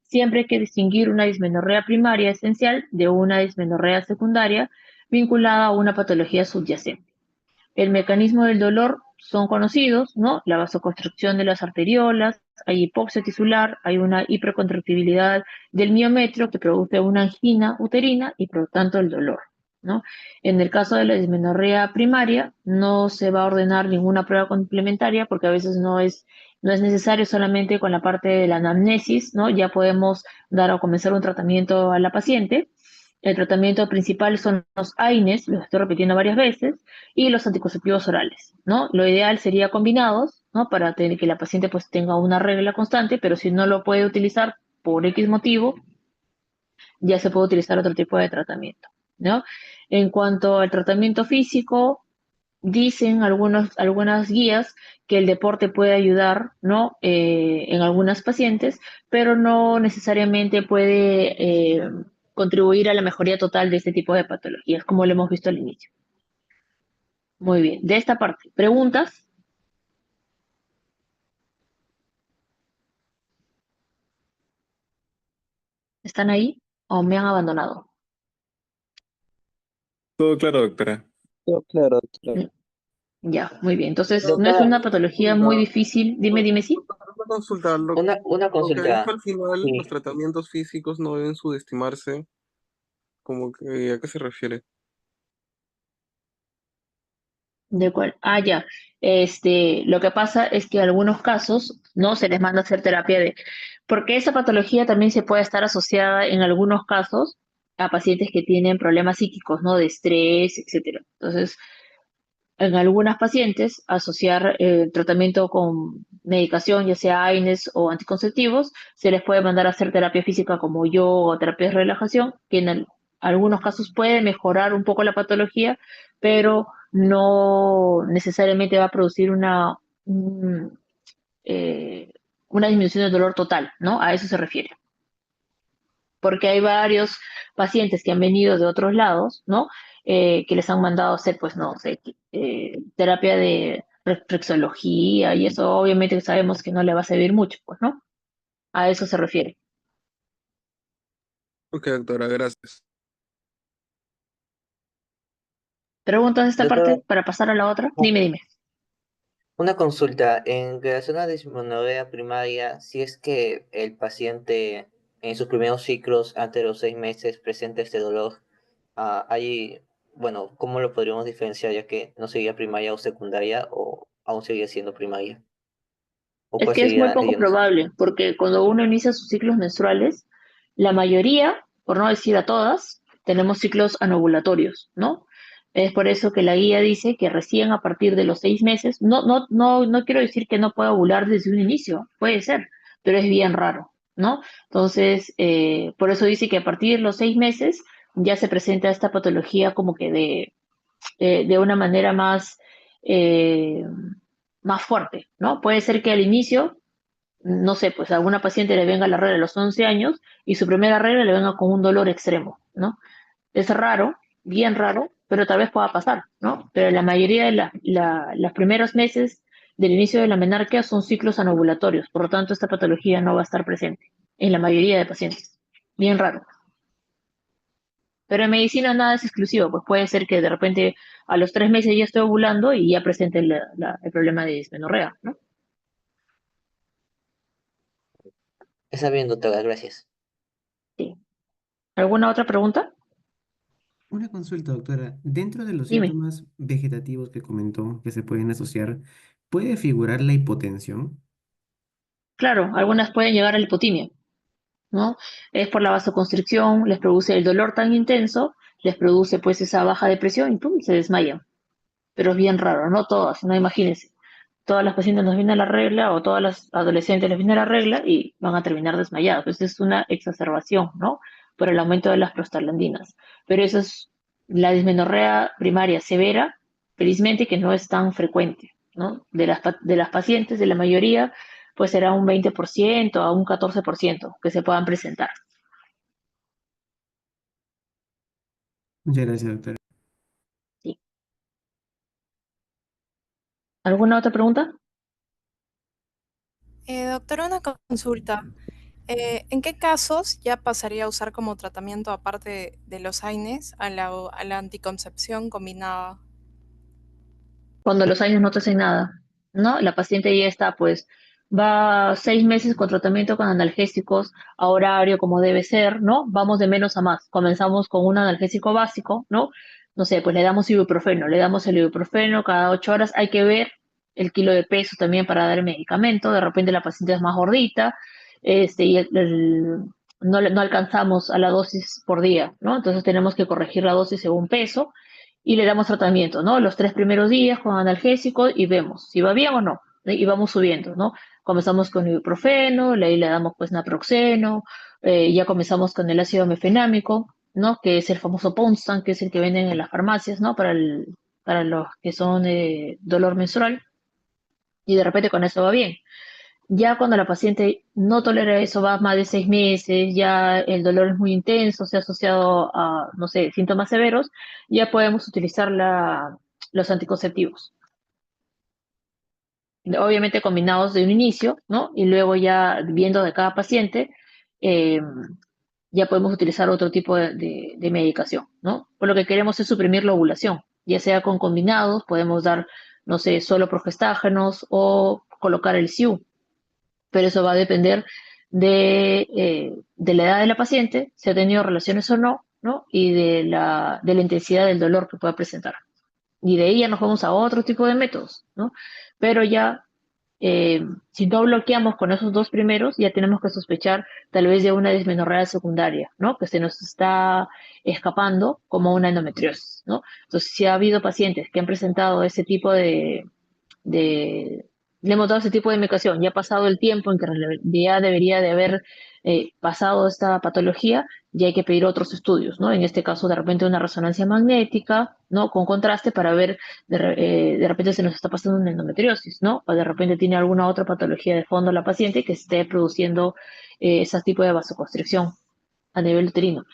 Speaker 2: Siempre hay que distinguir una dismenorrea primaria esencial de una dismenorrea secundaria vinculada a una patología subyacente. El mecanismo del dolor son conocidos, ¿no? La vasoconstricción de las arteriolas, hay hipoxia tisular, hay una hipercontractibilidad del miometrio que produce una angina uterina y por lo tanto el dolor, ¿no? En el caso de la dismenorrea primaria, no se va a ordenar ninguna prueba complementaria porque a veces no es No es necesario solamente con la parte de la anamnesis, ¿no? Ya podemos dar o comenzar un tratamiento a la paciente. El tratamiento principal son los AINES, los estoy repitiendo varias veces, y los anticonceptivos orales, ¿no? Lo ideal sería combinados, ¿no? Para que la paciente pues tenga una regla constante, pero si no lo puede utilizar por X motivo, ya se puede utilizar otro tipo de tratamiento, ¿no? En cuanto al tratamiento físico, dicen algunas guías que el deporte puede ayudar, ¿no? En algunas pacientes, pero no necesariamente puede contribuir a la mejoría total de este tipo de patologías, como lo hemos visto al inicio. Muy bien, de esta parte, ¿preguntas? ¿Están ahí o me han abandonado?
Speaker 3: Todo claro, doctora.
Speaker 4: Todo claro, doctora.
Speaker 2: Ya, muy bien. Entonces, no es
Speaker 4: Doctora,
Speaker 2: una patología muy difícil. Dime sí.
Speaker 3: Una consulta,
Speaker 4: una
Speaker 3: lo que dijo
Speaker 4: consulta.
Speaker 3: al final, los
Speaker 4: Sí.
Speaker 3: tratamientos físicos no deben subestimarse, como que, ¿a qué se refiere?
Speaker 2: ¿De cuál? Ah, ya. Lo que pasa es que en algunos casos no se les manda a hacer terapia porque esa patología también se puede estar asociada en algunos casos a pacientes que tienen problemas psíquicos, ¿no? De estrés, etcétera. Entonces, en algunas pacientes, asociar tratamiento con medicación, ya sea AINES o anticonceptivos, se les puede mandar a hacer terapia física como yoga o terapia de relajación, que en algunos casos puede mejorar un poco la patología, pero no necesariamente va a producir eh, una disminución del dolor total, ¿no? A eso se refiere. Porque hay varios pacientes que han venido de otros lados, ¿no? Que les han mandado a hacer, pues, no sé, terapia de reflexología y eso obviamente sabemos que no le va a servir mucho, pues, ¿no? A eso se refiere.
Speaker 3: Ok, doctora, gracias.
Speaker 2: ¿Preguntas de esta
Speaker 4: Doctora,
Speaker 2: parte para pasar a la otra? Dime.
Speaker 4: una consulta. En relación a la dismenorrea primaria, si es que el paciente en sus primeros ciclos, antes de los 6 meses, presenta este dolor, bueno, ¿cómo lo podríamos diferenciar ya que no sería primaria o secundaria o aún seguiría siendo primaria? ¿O
Speaker 2: Es
Speaker 4: cuál
Speaker 2: que es muy
Speaker 4: sería,
Speaker 2: poco probable, porque cuando uno inicia sus ciclos menstruales, la mayoría, por no decir a todas, tenemos ciclos anovulatorios, ¿no? Es por eso que la guía dice que recién a partir de los 6 meses, no quiero decir que no pueda ovular desde un inicio, puede ser, pero es bien raro, ¿no? Entonces, por eso dice que a partir de los 6 meses ya se presenta esta patología como que de una manera eh, más fuerte, ¿no? Puede ser que al inicio, no sé, pues a alguna paciente le venga la regla a los 11 años y su primera regla le venga con un dolor extremo, ¿no? Es raro, bien raro, pero tal vez pueda pasar, ¿no? Pero la mayoría de los primeros meses del inicio de la menarquia son ciclos anovulatorios, por lo tanto esta patología no va a estar presente en la mayoría de pacientes. Bien raro. Pero en medicina nada es exclusivo, pues puede ser que de repente a los 3 meses ya esté ovulando y ya presente el problema de dismenorrea, ¿no?
Speaker 4: Está bien, doctora, gracias.
Speaker 2: Sí. ¿Alguna otra pregunta?
Speaker 5: Una consulta, doctora. Dentro de los
Speaker 2: Dime.
Speaker 5: síntomas vegetativos que comentó que se pueden asociar, ¿puede figurar la hipotensión?
Speaker 2: Claro, algunas pueden llegar a la hipotimia, ¿no? Es por la vasoconstricción, les produce el dolor tan intenso, les produce pues esa baja de presión y ¡pum! Se desmayan. Pero es bien raro, no todas, no imagínense. Todas las pacientes nos viene la regla o todas las adolescentes les viene la regla y van a terminar desmayadas. Entonces es una exacerbación, ¿no? Por el aumento de las prostaglandinas. Pero eso es la dismenorrea primaria severa, felizmente que no es tan frecuente, ¿no? De las pacientes, de la mayoría, pues será un 20% a un 14% que se puedan presentar.
Speaker 5: Muchas gracias, doctora.
Speaker 2: ¿Sí? ¿Alguna otra pregunta?
Speaker 6: Doctora, una consulta. ¿En qué casos ya pasaría a usar como tratamiento, aparte de los AINES, a la anticoncepción combinada?
Speaker 2: Cuando los años no te hacen nada, ¿no? La paciente ya está, pues, va 6 meses con tratamiento con analgésicos a horario como debe ser, ¿no? Vamos de menos a más. Comenzamos con un analgésico básico, ¿no? No sé, pues le damos ibuprofeno cada 8 horas. Hay que ver el kilo de peso también para dar el medicamento. De repente la paciente es más gordita, y no alcanzamos a la dosis por día, ¿no? Entonces tenemos que corregir la dosis según peso y le damos tratamiento, ¿no? Los 3 primeros días con analgésico y vemos si va bien o no, y vamos subiendo, ¿no? Comenzamos con ibuprofeno, ahí le damos pues naproxeno, ya comenzamos con el ácido mefenámico, ¿no? Que es el famoso Ponstan, que es el que venden en las farmacias, ¿no? Para los que son dolor menstrual, y de repente con eso va bien. Ya cuando la paciente no tolera eso, va más de 6 meses, ya el dolor es muy intenso, se ha asociado a, no sé, síntomas severos, ya podemos utilizar los anticonceptivos. Obviamente combinados de un inicio, ¿no? Y luego ya viendo de cada paciente, eh, ya podemos utilizar otro tipo de medicación, ¿no? Por lo que queremos es suprimir la ovulación, ya sea con combinados, podemos dar, no sé, solo progestágenos o colocar el SIU, pero eso va a depender de la edad de la paciente, si ha tenido relaciones o no, ¿no? Y de la intensidad del dolor que pueda presentar. Y de ahí ya nos vamos a otro tipo de métodos, ¿no? Pero ya, si no bloqueamos con esos 2 primeros, ya tenemos que sospechar tal vez de una dismenorrea secundaria, ¿no? Que se nos está escapando como una endometriosis, ¿no? Entonces, si ha habido pacientes que han presentado ese tipo de le hemos dado ese tipo de medicación, ya ha pasado el tiempo en que ya debería de haber pasado esta patología, ya hay que pedir otros estudios, ¿no? En este caso, de repente una resonancia magnética, ¿no? Con contraste para ver, de repente se nos está pasando una endometriosis, ¿no? O de repente tiene alguna otra patología de fondo la paciente que esté produciendo ese tipo de vasoconstricción a nivel uterino.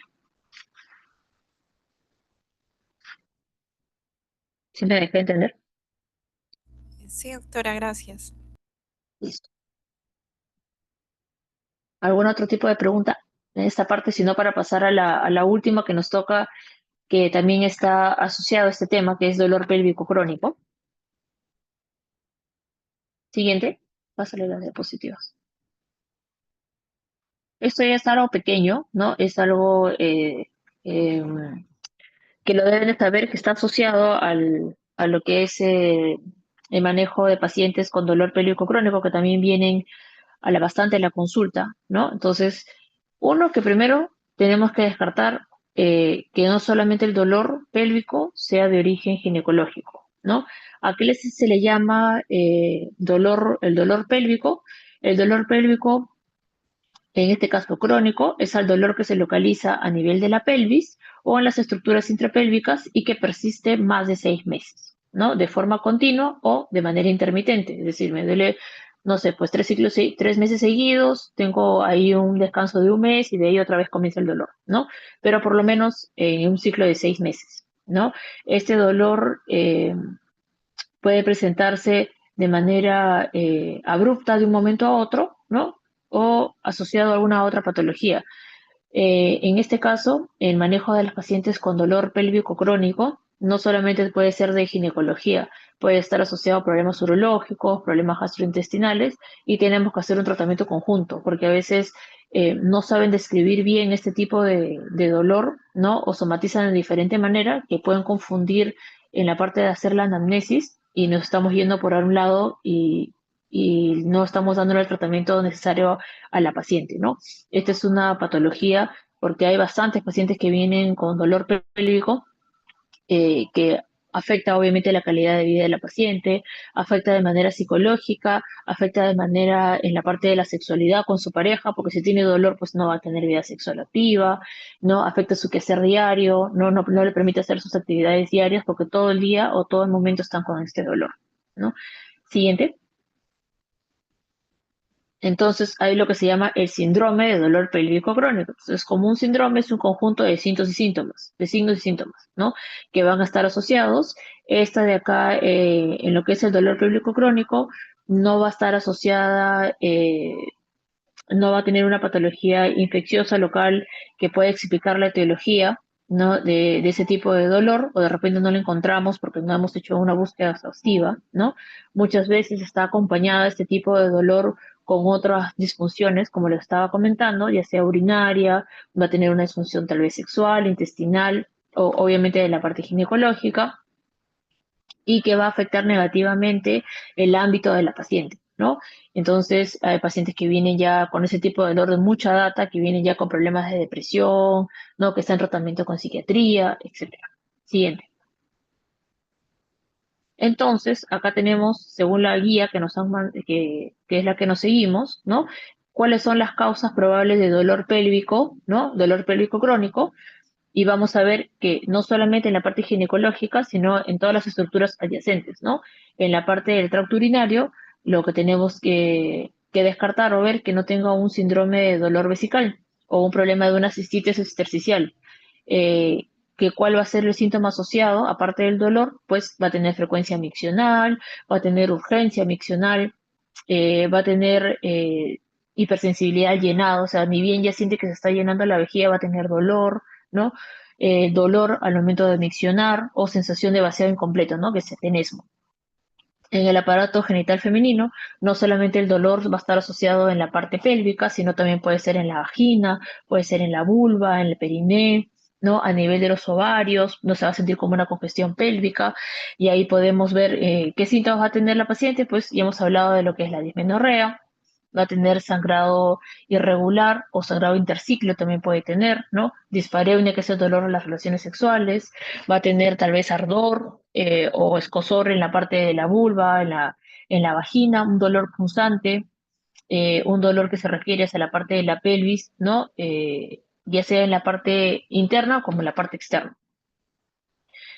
Speaker 2: ¿Sí me dejé entender?
Speaker 6: Sí, doctora, gracias.
Speaker 2: Listo. ¿Algún otro tipo de pregunta en esta parte? Si no, para pasar a la última que nos toca, que también está asociado a este tema, que es dolor pélvico crónico. Siguiente, pásale las diapositivas. Esto ya es algo pequeño, ¿no? Es algo eh, que lo deben de saber, que está asociado a lo que es el manejo de pacientes con dolor pélvico crónico, que también vienen bastante en la consulta, ¿no? Entonces, uno, que primero tenemos que descartar que no solamente el dolor pélvico sea de origen ginecológico, ¿no? ¿A qué se le llama el dolor pélvico? El dolor pélvico, en este caso crónico, es el dolor que se localiza a nivel de la pelvis o en las estructuras intrapélvicas y que persiste más de 6 meses, ¿no? De forma continua o de manera intermitente. Es decir, me duele, no sé, pues 3 meses seguidos, tengo ahí un descanso de un mes y de ahí otra vez comienza el dolor, ¿no? Pero por lo menos en un ciclo de 6 meses, ¿no? Este dolor puede presentarse de manera abrupta de un momento a otro, ¿no? O asociado a alguna otra patología. En este caso, el manejo de los pacientes con dolor pélvico crónico no solamente puede ser de ginecología, puede estar asociado a problemas urológicos, problemas gastrointestinales, y tenemos que hacer un tratamiento conjunto, porque a veces no saben describir bien este tipo de dolor, ¿no? O somatizan de diferente manera, que pueden confundir en la parte de hacer la anamnesis y nos estamos yendo por un lado y no estamos dándole el tratamiento necesario a la paciente, ¿no? Esta es una patología porque hay bastantes pacientes que vienen con dolor pélvico que afecta obviamente la calidad de vida de la paciente, afecta de manera psicológica, afecta de manera en la parte de la sexualidad con su pareja, porque si tiene dolor pues no va a tener vida sexual activa, no afecta su quehacer diario, no le permite hacer sus actividades diarias porque todo el día o todo el momento están con este dolor, ¿no? Siguiente. Entonces hay lo que se llama el síndrome de dolor pélvico crónico. Entonces, como un síndrome es un conjunto de signos y síntomas, ¿no? Que van a estar asociados. Esta de acá, en lo que es el dolor pélvico crónico, no va a estar asociada, no va a tener una patología infecciosa local que pueda explicar la etiología, ¿no? de ese tipo de dolor, o de repente no lo encontramos porque no hemos hecho una búsqueda exhaustiva, ¿no? Muchas veces está acompañada este tipo de dolor con otras disfunciones, como les estaba comentando, ya sea urinaria, va a tener una disfunción tal vez sexual, intestinal, o obviamente de la parte ginecológica, y que va a afectar negativamente el ámbito de la paciente, ¿no? Entonces, hay pacientes que vienen ya con ese tipo de dolor de mucha data, que vienen ya con problemas de depresión, ¿no? Que están en tratamiento con psiquiatría, etcétera. Siguiente. Entonces, acá tenemos, según la guía que es la que nos seguimos, ¿no? ¿Cuáles son las causas probables de dolor pélvico, ¿no? Dolor pélvico crónico. Y vamos a ver que no solamente en la parte ginecológica, sino en todas las estructuras adyacentes, ¿no? En la parte del tracto urinario, lo que tenemos que descartar o ver que no tenga un síndrome de dolor vesical o un problema de una cistitis intersticial. Eh, que cuál va a ser el síntoma asociado, aparte del dolor, pues va a tener frecuencia miccional, va a tener urgencia miccional, va a tener hipersensibilidad al llenado, o sea, ni bien ya siente que se está llenando la vejiga, va a tener dolor, ¿no? Dolor al momento de miccionar o sensación de vaciado incompleto, ¿no? Que es tenesmo. En el aparato genital femenino, no solamente el dolor va a estar asociado en la parte pélvica, sino también puede ser en la vagina, puede ser en la vulva, en el periné, ¿no? A nivel de los ovarios, no se va a sentir como una congestión pélvica, y ahí podemos ver qué síntomas va a tener la paciente, pues ya hemos hablado de lo que es la dismenorrea, va a tener sangrado irregular o sangrado interciclo también puede tener, ¿no? Dispareunia, que es el dolor en las relaciones sexuales, va a tener tal vez ardor o escozor en la parte de la vulva, en la vagina, un dolor punzante, un dolor que se refiere hacia la parte de la pelvis, ¿no? Ya sea en la parte interna como en la parte externa.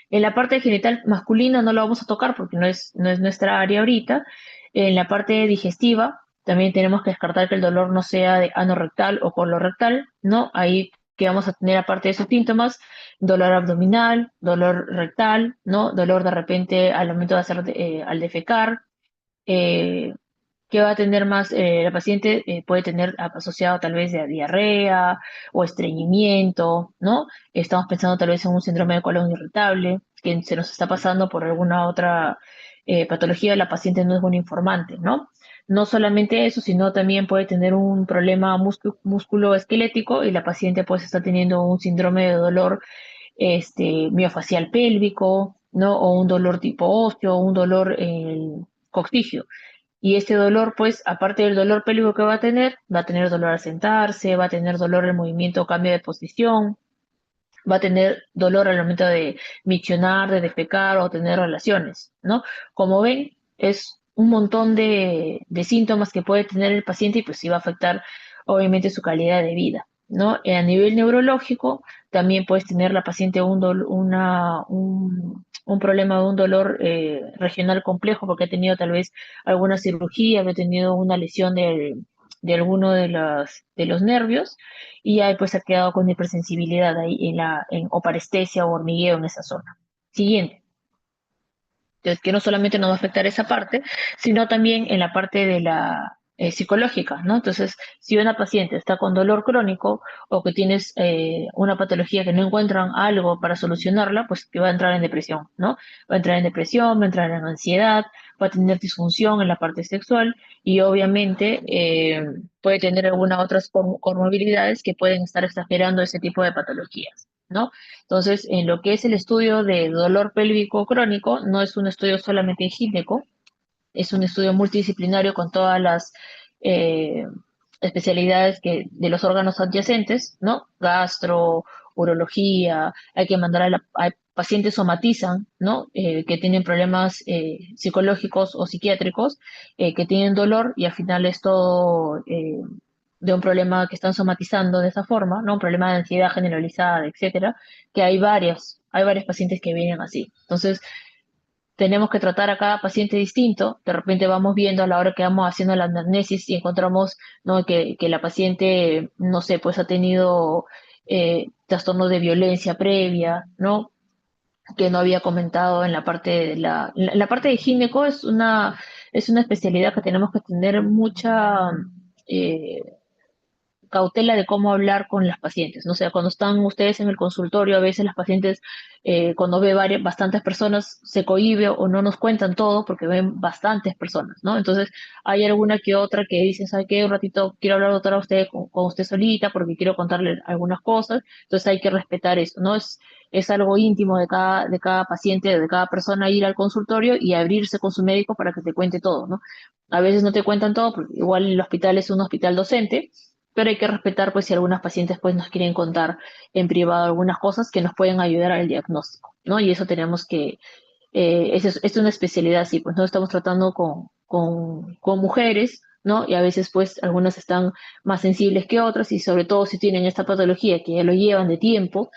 Speaker 2: En la parte genital masculina no lo vamos a tocar porque no es nuestra área ahorita. En la parte digestiva también tenemos que descartar que el dolor no sea de ano rectal o colorectal, ¿no? Ahí que vamos a tener aparte de esos síntomas, dolor abdominal, dolor rectal, ¿no? Dolor de repente al momento de hacer, al defecar, eh, que va a tener más, la paciente puede tener asociado tal vez de diarrea o estreñimiento, ¿no? Estamos pensando tal vez en un síndrome de colon irritable, que se nos está pasando por alguna otra patología, la paciente no es un informante, ¿no? No solamente eso, sino también puede tener un problema musculoesquelético y la paciente pues está teniendo un síndrome de dolor miofacial pélvico, ¿no? O un dolor tipo óseo, un dolor coctigio. Y este dolor, pues, aparte del dolor pélvico que va a tener dolor al sentarse, va a tener dolor al movimiento o cambio de posición, va a tener dolor al momento de miccionar, de defecar o tener relaciones, ¿no? Como ven, es un montón de síntomas que puede tener el paciente y pues sí va a afectar obviamente su calidad de vida, ¿no? A nivel neurológico, también puedes tener la paciente un problema de un dolor regional complejo porque ha tenido tal vez alguna cirugía, ha tenido una lesión de alguno de los nervios y ahí pues ha quedado con hipersensibilidad ahí o parestesia o hormigueo en esa zona. Siguiente. Entonces, que no solamente nos va a afectar esa parte, sino también en la parte de la psicológica, ¿no? Entonces, si una paciente está con dolor crónico o que tienes una patología que no encuentran algo para solucionarla, pues que va a entrar en depresión, ¿no? Va a entrar en depresión, va a entrar en ansiedad, va a tener disfunción en la parte sexual y obviamente puede tener algunas otras comorbilidades que pueden estar exagerando ese tipo de patologías, ¿no? Entonces, en lo que es el estudio de dolor pélvico crónico, no es un estudio solamente gineco, es un estudio multidisciplinario con todas las eh, especialidades de los órganos adyacentes, ¿no? Gastro, urología, hay que mandar a pacientes somatizan, ¿no? Que tienen problemas psicológicos o psiquiátricos, que tienen dolor y al final es todo de un problema que están somatizando de esa forma, ¿no? Un problema de ansiedad generalizada, etcétera, que hay varios pacientes que vienen así. Entonces, tenemos que tratar a cada paciente distinto. De repente vamos viendo a la hora que vamos haciendo la anamnesis y encontramos, ¿no? que la paciente, no sé, pues ha tenido trastornos de violencia previa, ¿no? Que no había comentado en la parte de la parte de gineco es una especialidad que tenemos que tener mucha, eh, cautela de cómo hablar con las pacientes, ¿no? O sea, cuando están ustedes en el consultorio, a veces las pacientes, cuando ve bastantes personas, se cohíbe o no nos cuentan todo porque ven bastantes personas, ¿no? Entonces, hay alguna que otra que dice, ¿sabe qué? Un ratito quiero hablar, doctora, usted, con usted solita porque quiero contarle algunas cosas, entonces hay que respetar eso, ¿no? Es algo íntimo de cada paciente, de cada persona ir al consultorio y abrirse con su médico para que te cuente todo, ¿no? A veces no te cuentan todo porque igual el hospital es un hospital docente, pero hay que respetar pues si algunas pacientes pues nos quieren contar en privado algunas cosas que nos pueden ayudar al diagnóstico, ¿no? Y eso tenemos que, es una especialidad así, pues no estamos tratando con mujeres, ¿no? Y a veces pues algunas están más sensibles que otras y sobre todo si tienen esta patología que ya lo llevan de tiempo,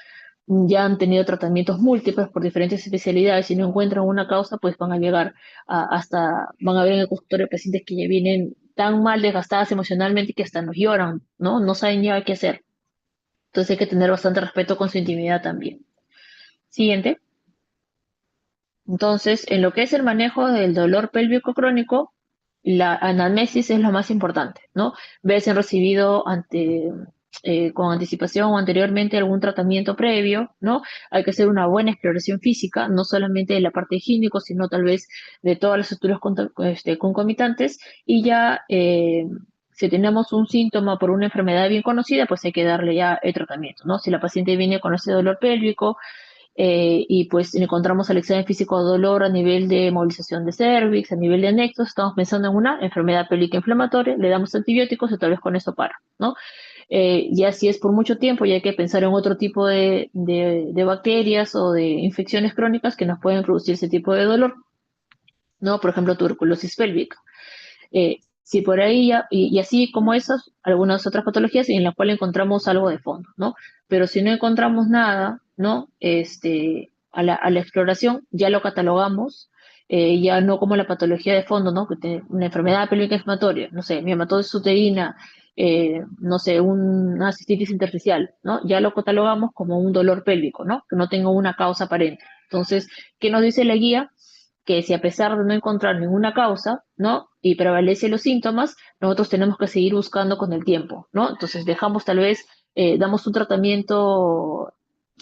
Speaker 2: ya han tenido tratamientos múltiples por diferentes especialidades y no encuentran una causa, pues van a llegar van a ver en el consultorio pacientes que ya vienen tan mal desgastadas emocionalmente que hasta nos lloran, ¿no? No saben ya qué hacer. Entonces hay que tener bastante respeto con su intimidad también. Siguiente. Entonces, en lo que es el manejo del dolor pélvico crónico, la anamnesis es lo más importante, ¿no? Ver si han recibido con anticipación o anteriormente algún tratamiento previo, ¿no? Hay que hacer una buena exploración física, no solamente de la parte de gineco, sino tal vez de todas las estructuras concomitantes, y ya si tenemos un síntoma por una enfermedad bien conocida, pues hay que darle ya el tratamiento, ¿no? Si la paciente viene con ese dolor pélvico, y pues encontramos al examen físico dolor a nivel de movilización de cervix, a nivel de anexos, estamos pensando en una enfermedad pélvica inflamatoria, le damos antibióticos y tal vez con eso para, ¿no? Ya si es por mucho tiempo, ya hay que pensar en otro tipo de bacterias o de infecciones crónicas que nos pueden producir ese tipo de dolor, ¿no? Por ejemplo, tuberculosis pélvica. Si por ahí ya, y así como esas, algunas otras patologías en las cuales encontramos algo de fondo, ¿no? Pero si no encontramos nada, ¿no? A la exploración ya lo catalogamos, ya no como la patología de fondo, ¿no? Que tiene una enfermedad pélvica inflamatoria, no sé, miomatosis uterina, no sé, una cistitis intersticial, ¿no? Ya lo catalogamos como un dolor pélvico, ¿no? Que no tenga una causa aparente. Entonces, ¿qué nos dice la guía? Que si a pesar de no encontrar ninguna causa, ¿no? Y prevalecen los síntomas, nosotros tenemos que seguir buscando con el tiempo, ¿no? Entonces dejamos tal vez, damos un tratamiento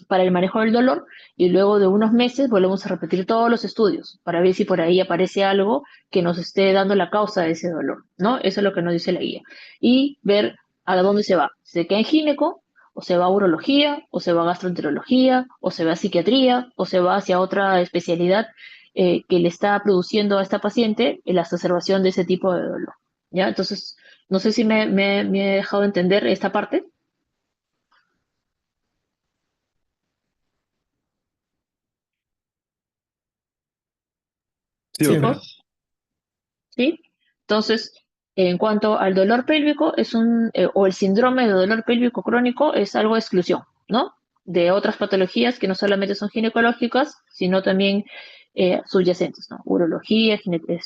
Speaker 2: para el manejo del dolor y luego de unos meses volvemos a repetir todos los estudios para ver si por ahí aparece algo que nos esté dando la causa de ese dolor, ¿no? Eso es lo que nos dice la guía. Y ver a dónde se va. ¿Se queda en gineco? ¿O se va a urología? ¿O se va a gastroenterología? ¿O se va a psiquiatría? ¿O se va hacia otra especialidad que le está produciendo a esta paciente la exacerbación de ese tipo de dolor? ¿Ya? Entonces, no sé si me he dejado entender esta parte.
Speaker 3: Sí,
Speaker 5: Sí,
Speaker 3: doctora.
Speaker 5: doctora.
Speaker 2: ¿Sí? Entonces, en cuanto al dolor pélvico, o el síndrome de dolor pélvico crónico es algo de exclusión, ¿no? De otras patologías que no solamente son ginecológicas, sino también subyacentes, ¿no? Urología,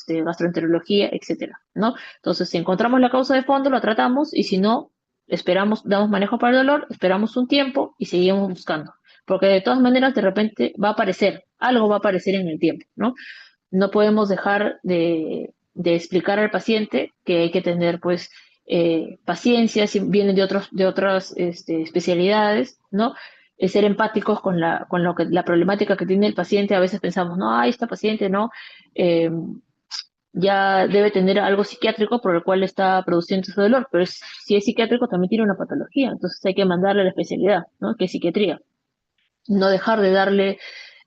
Speaker 2: gastroenterología, etcétera, ¿no? Entonces, si encontramos la causa de fondo, la tratamos y si no, esperamos, damos manejo para el dolor, esperamos un tiempo y seguimos buscando. Porque de todas maneras, de repente va a aparecer, algo va a aparecer en el tiempo, ¿no? No podemos dejar de explicar al paciente que hay que tener pues paciencia si vienen de otras especialidades, ¿no? Ser empáticos con lo que la problemática que tiene el paciente. A veces pensamos, no, ay, esta paciente no, eh, ya debe tener algo psiquiátrico por el cual está produciendo ese dolor, pero si es psiquiátrico también tiene una patología, entonces hay que mandarle a la especialidad, ¿no? Que es psiquiatría. No dejar de darle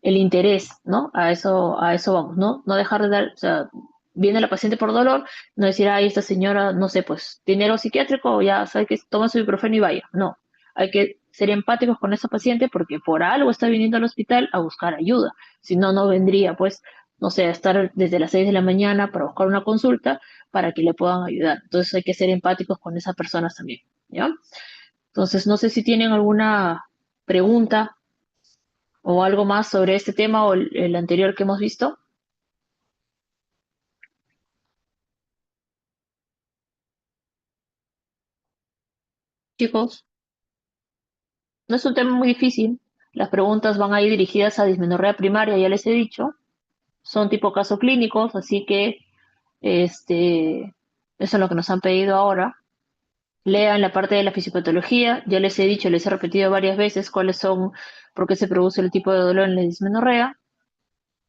Speaker 2: el interés, ¿no? A eso vamos, ¿no? No dejar de dar, o sea, viene la paciente por dolor, no decir, ay, esta señora, no sé, pues, tiene algo psiquiátrico, ya sabe que toma su ibuprofeno y vaya. No, hay que ser empáticos con esa paciente porque por algo está viniendo al hospital a buscar ayuda. Si no, no vendría, pues, no sé, a estar desde las 6 de la mañana para buscar una consulta para que le puedan ayudar. Entonces hay que ser empáticos con esas personas también, ¿ya? Entonces, no sé si tienen alguna pregunta o algo más sobre este tema o el anterior que hemos visto. Chicos, no es un tema muy difícil. Las preguntas van a ir dirigidas a dismenorrea primaria, ya les he dicho. Son tipo caso clínicos, así que eso es lo que nos han pedido ahora. lean la parte de la fisiopatología. Ya les he dicho, les he repetido varias veces cuáles son, por qué se produce el tipo de dolor en la dismenorrea,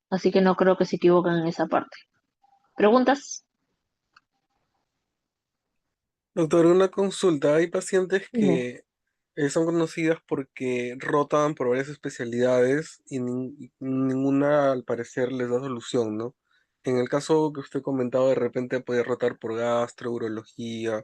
Speaker 2: así que no creo que se equivoquen en esa parte. ¿Preguntas?
Speaker 3: Doctor, una consulta. Hay pacientes
Speaker 2: Dime.
Speaker 3: que son conocidas porque rotan por varias especialidades y ninguna al parecer les da solución, ¿no? En el caso que usted comentaba, de repente puede rotar por gastro, urología,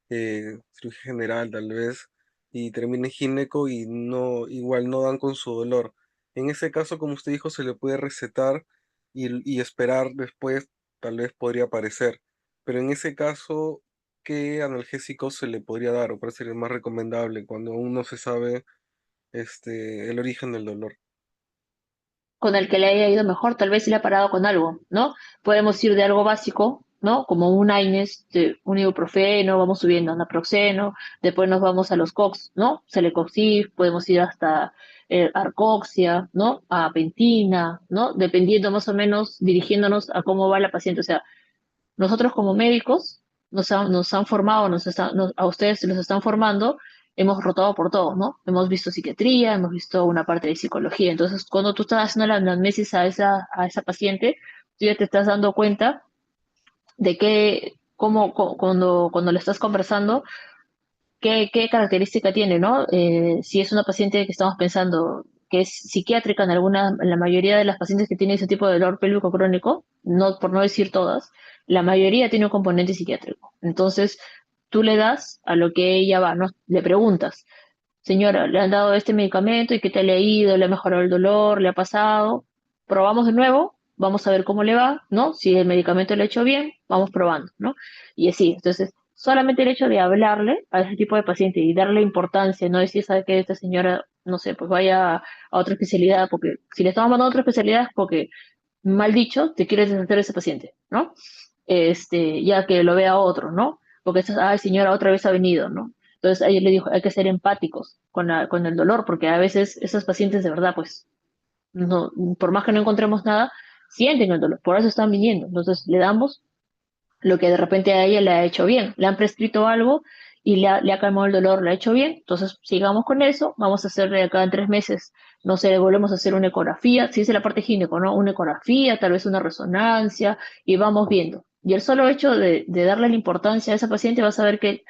Speaker 3: cirugía general tal vez, y termina en gineco y no, igual no dan con su dolor. En ese caso, como usted dijo, se le puede recetar y esperar después, tal vez podría aparecer. Pero en ese caso, ¿qué analgésico se le podría dar o cuál sería el más recomendable cuando aún no se sabe el origen del dolor?
Speaker 2: Con el que le haya ido mejor, tal vez si le ha parado con algo, ¿no? Podemos ir de algo básico, ¿no? Como un AINES, de un ibuprofeno, vamos subiendo a naproxeno, después nos vamos a los COX, ¿no? Celecoxib, podemos ir hasta Arcoxia, ¿no? A Pentina, ¿no? Dependiendo más o menos, dirigiéndonos a cómo va la paciente. O sea, nosotros como médicos nos han formado, a ustedes los están formando, hemos rotado por todo, ¿no? Hemos visto psiquiatría, hemos visto una parte de psicología. Entonces, cuando tú estás haciendo la anamnesis a esa paciente, tú ya te estás dando cuenta de que, cuando le estás conversando, qué característica tiene, ¿no? Si es una paciente que estamos pensando que es psiquiátrica en la mayoría de las pacientes que tienen ese tipo de dolor pélvico crónico, no, por no decir todas, la mayoría tiene un componente psiquiátrico. Entonces, tú le das a lo que ella va, ¿no? Le preguntas, señora, le han dado este medicamento y qué te ha leído, le ha mejorado el dolor, le ha pasado. Probamos de nuevo, vamos a ver cómo le va, ¿no? Si el medicamento le ha hecho bien, vamos probando, ¿no? Y así, entonces, solamente el hecho de hablarle a ese tipo de paciente y darle importancia, no decir, sabe que esta señora, no sé, pues vaya a otra especialidad, porque si le estamos mandando a otra especialidad es porque, mal dicho, te quieres deshacer de ese paciente, ¿no? Ya que lo vea otro, ¿no? Porque esta, ay, señora, otra vez ha venido, ¿no? Entonces a ella le dijo, hay que ser empáticos con el dolor, porque a veces esos pacientes de verdad, pues, no, por más que no encontremos nada, sienten el dolor, por eso están viniendo. Entonces le damos lo que de repente a ella le ha hecho bien, le han prescrito algo y le ha calmado el dolor, le ha hecho bien, entonces sigamos con eso, vamos a hacerle cada 3 meses, no sé, le volvemos a hacer una ecografía, si es la parte gineco, ¿no? Una ecografía, tal vez una resonancia, y vamos viendo. Y el solo hecho de darle la importancia a esa paciente va a saber que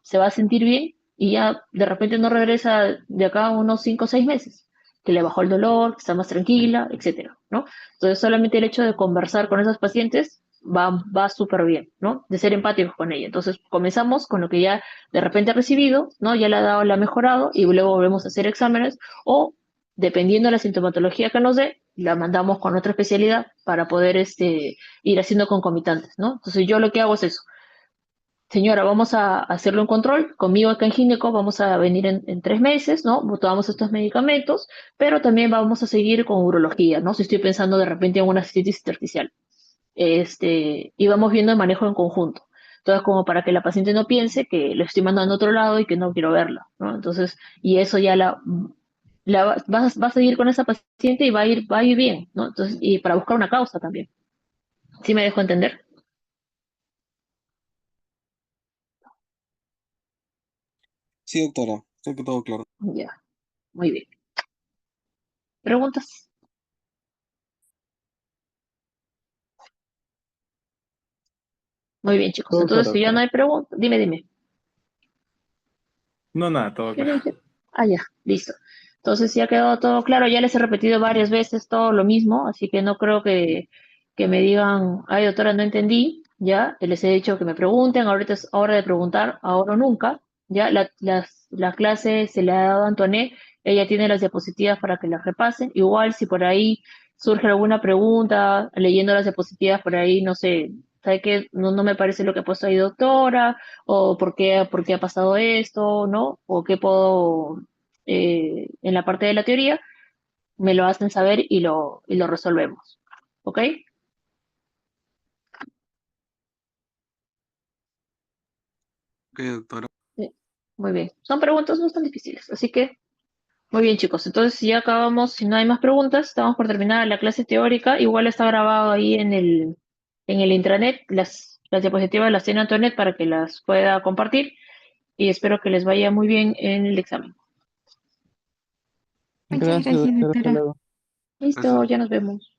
Speaker 2: se va a sentir bien y ya de repente no regresa de acá a unos 5 o 6 meses, que le bajó el dolor, que está más tranquila, etcétera, ¿no? Entonces solamente el hecho de conversar con esas pacientes va súper bien, ¿no? De ser empáticos con ella. Entonces comenzamos con lo que ya de repente ha recibido, ¿no? Ya le ha dado, le ha mejorado y luego volvemos a hacer exámenes o dependiendo de la sintomatología que nos dé, la mandamos con otra especialidad para poder ir haciendo concomitantes, ¿no? Entonces yo lo que hago es eso. Señora, vamos a hacerlo en control. Conmigo acá en Gineco vamos a venir en 3 meses, ¿no? Tomamos estos medicamentos, pero también vamos a seguir con urología, ¿no? Si estoy pensando de repente en una cistitis intersticial y vamos viendo el manejo en conjunto. Entonces, como para que la paciente no piense que lo estoy mandando a otro lado y que no quiero verla, ¿no? Entonces, y eso ya va a seguir con esa paciente y va a ir bien, ¿no? Entonces, y para buscar una causa también. ¿Sí me dejo entender?
Speaker 3: Sí, doctora, sé que todo claro.
Speaker 2: Ya, muy bien. ¿Preguntas? Muy bien, chicos.
Speaker 7: Todo
Speaker 2: Entonces,
Speaker 7: claro,
Speaker 2: si ya no
Speaker 7: doctora.
Speaker 2: hay preguntas, dime.
Speaker 7: No, nada, todo
Speaker 2: ¿Qué
Speaker 7: claro.
Speaker 2: dice? Ah, ya, listo. Entonces ya quedó todo claro, ya les he repetido varias veces todo lo mismo, así que no creo que me digan, ay doctora, no entendí, ya, les he dicho que me pregunten, ahorita es hora de preguntar, ahora o nunca, ya, la clase se le ha dado a Antoinette, ella tiene las diapositivas para que las repasen, igual si por ahí surge alguna pregunta, leyendo las diapositivas por ahí, no sé, ¿sabe qué? No me parece lo que ha puesto ahí doctora, o por qué ha pasado esto, ¿no? O qué puedo, en la parte de la teoría, me lo hacen saber y lo resolvemos. ¿Ok?
Speaker 3: Ok, doctora.
Speaker 2: Sí. Muy bien. Son preguntas no tan difíciles, así que muy bien, chicos. Entonces, si ya acabamos, si no hay más preguntas, estamos por terminar la clase teórica. Igual está grabado ahí en el intranet, las diapositivas las tiene Antoinette para que las pueda compartir. y espero que les vaya muy bien en el examen.
Speaker 1: Muchas
Speaker 7: Gracias,
Speaker 1: gracias,
Speaker 7: doctora. Hasta
Speaker 1: doctora.
Speaker 7: luego.
Speaker 2: Listo, ya nos vemos.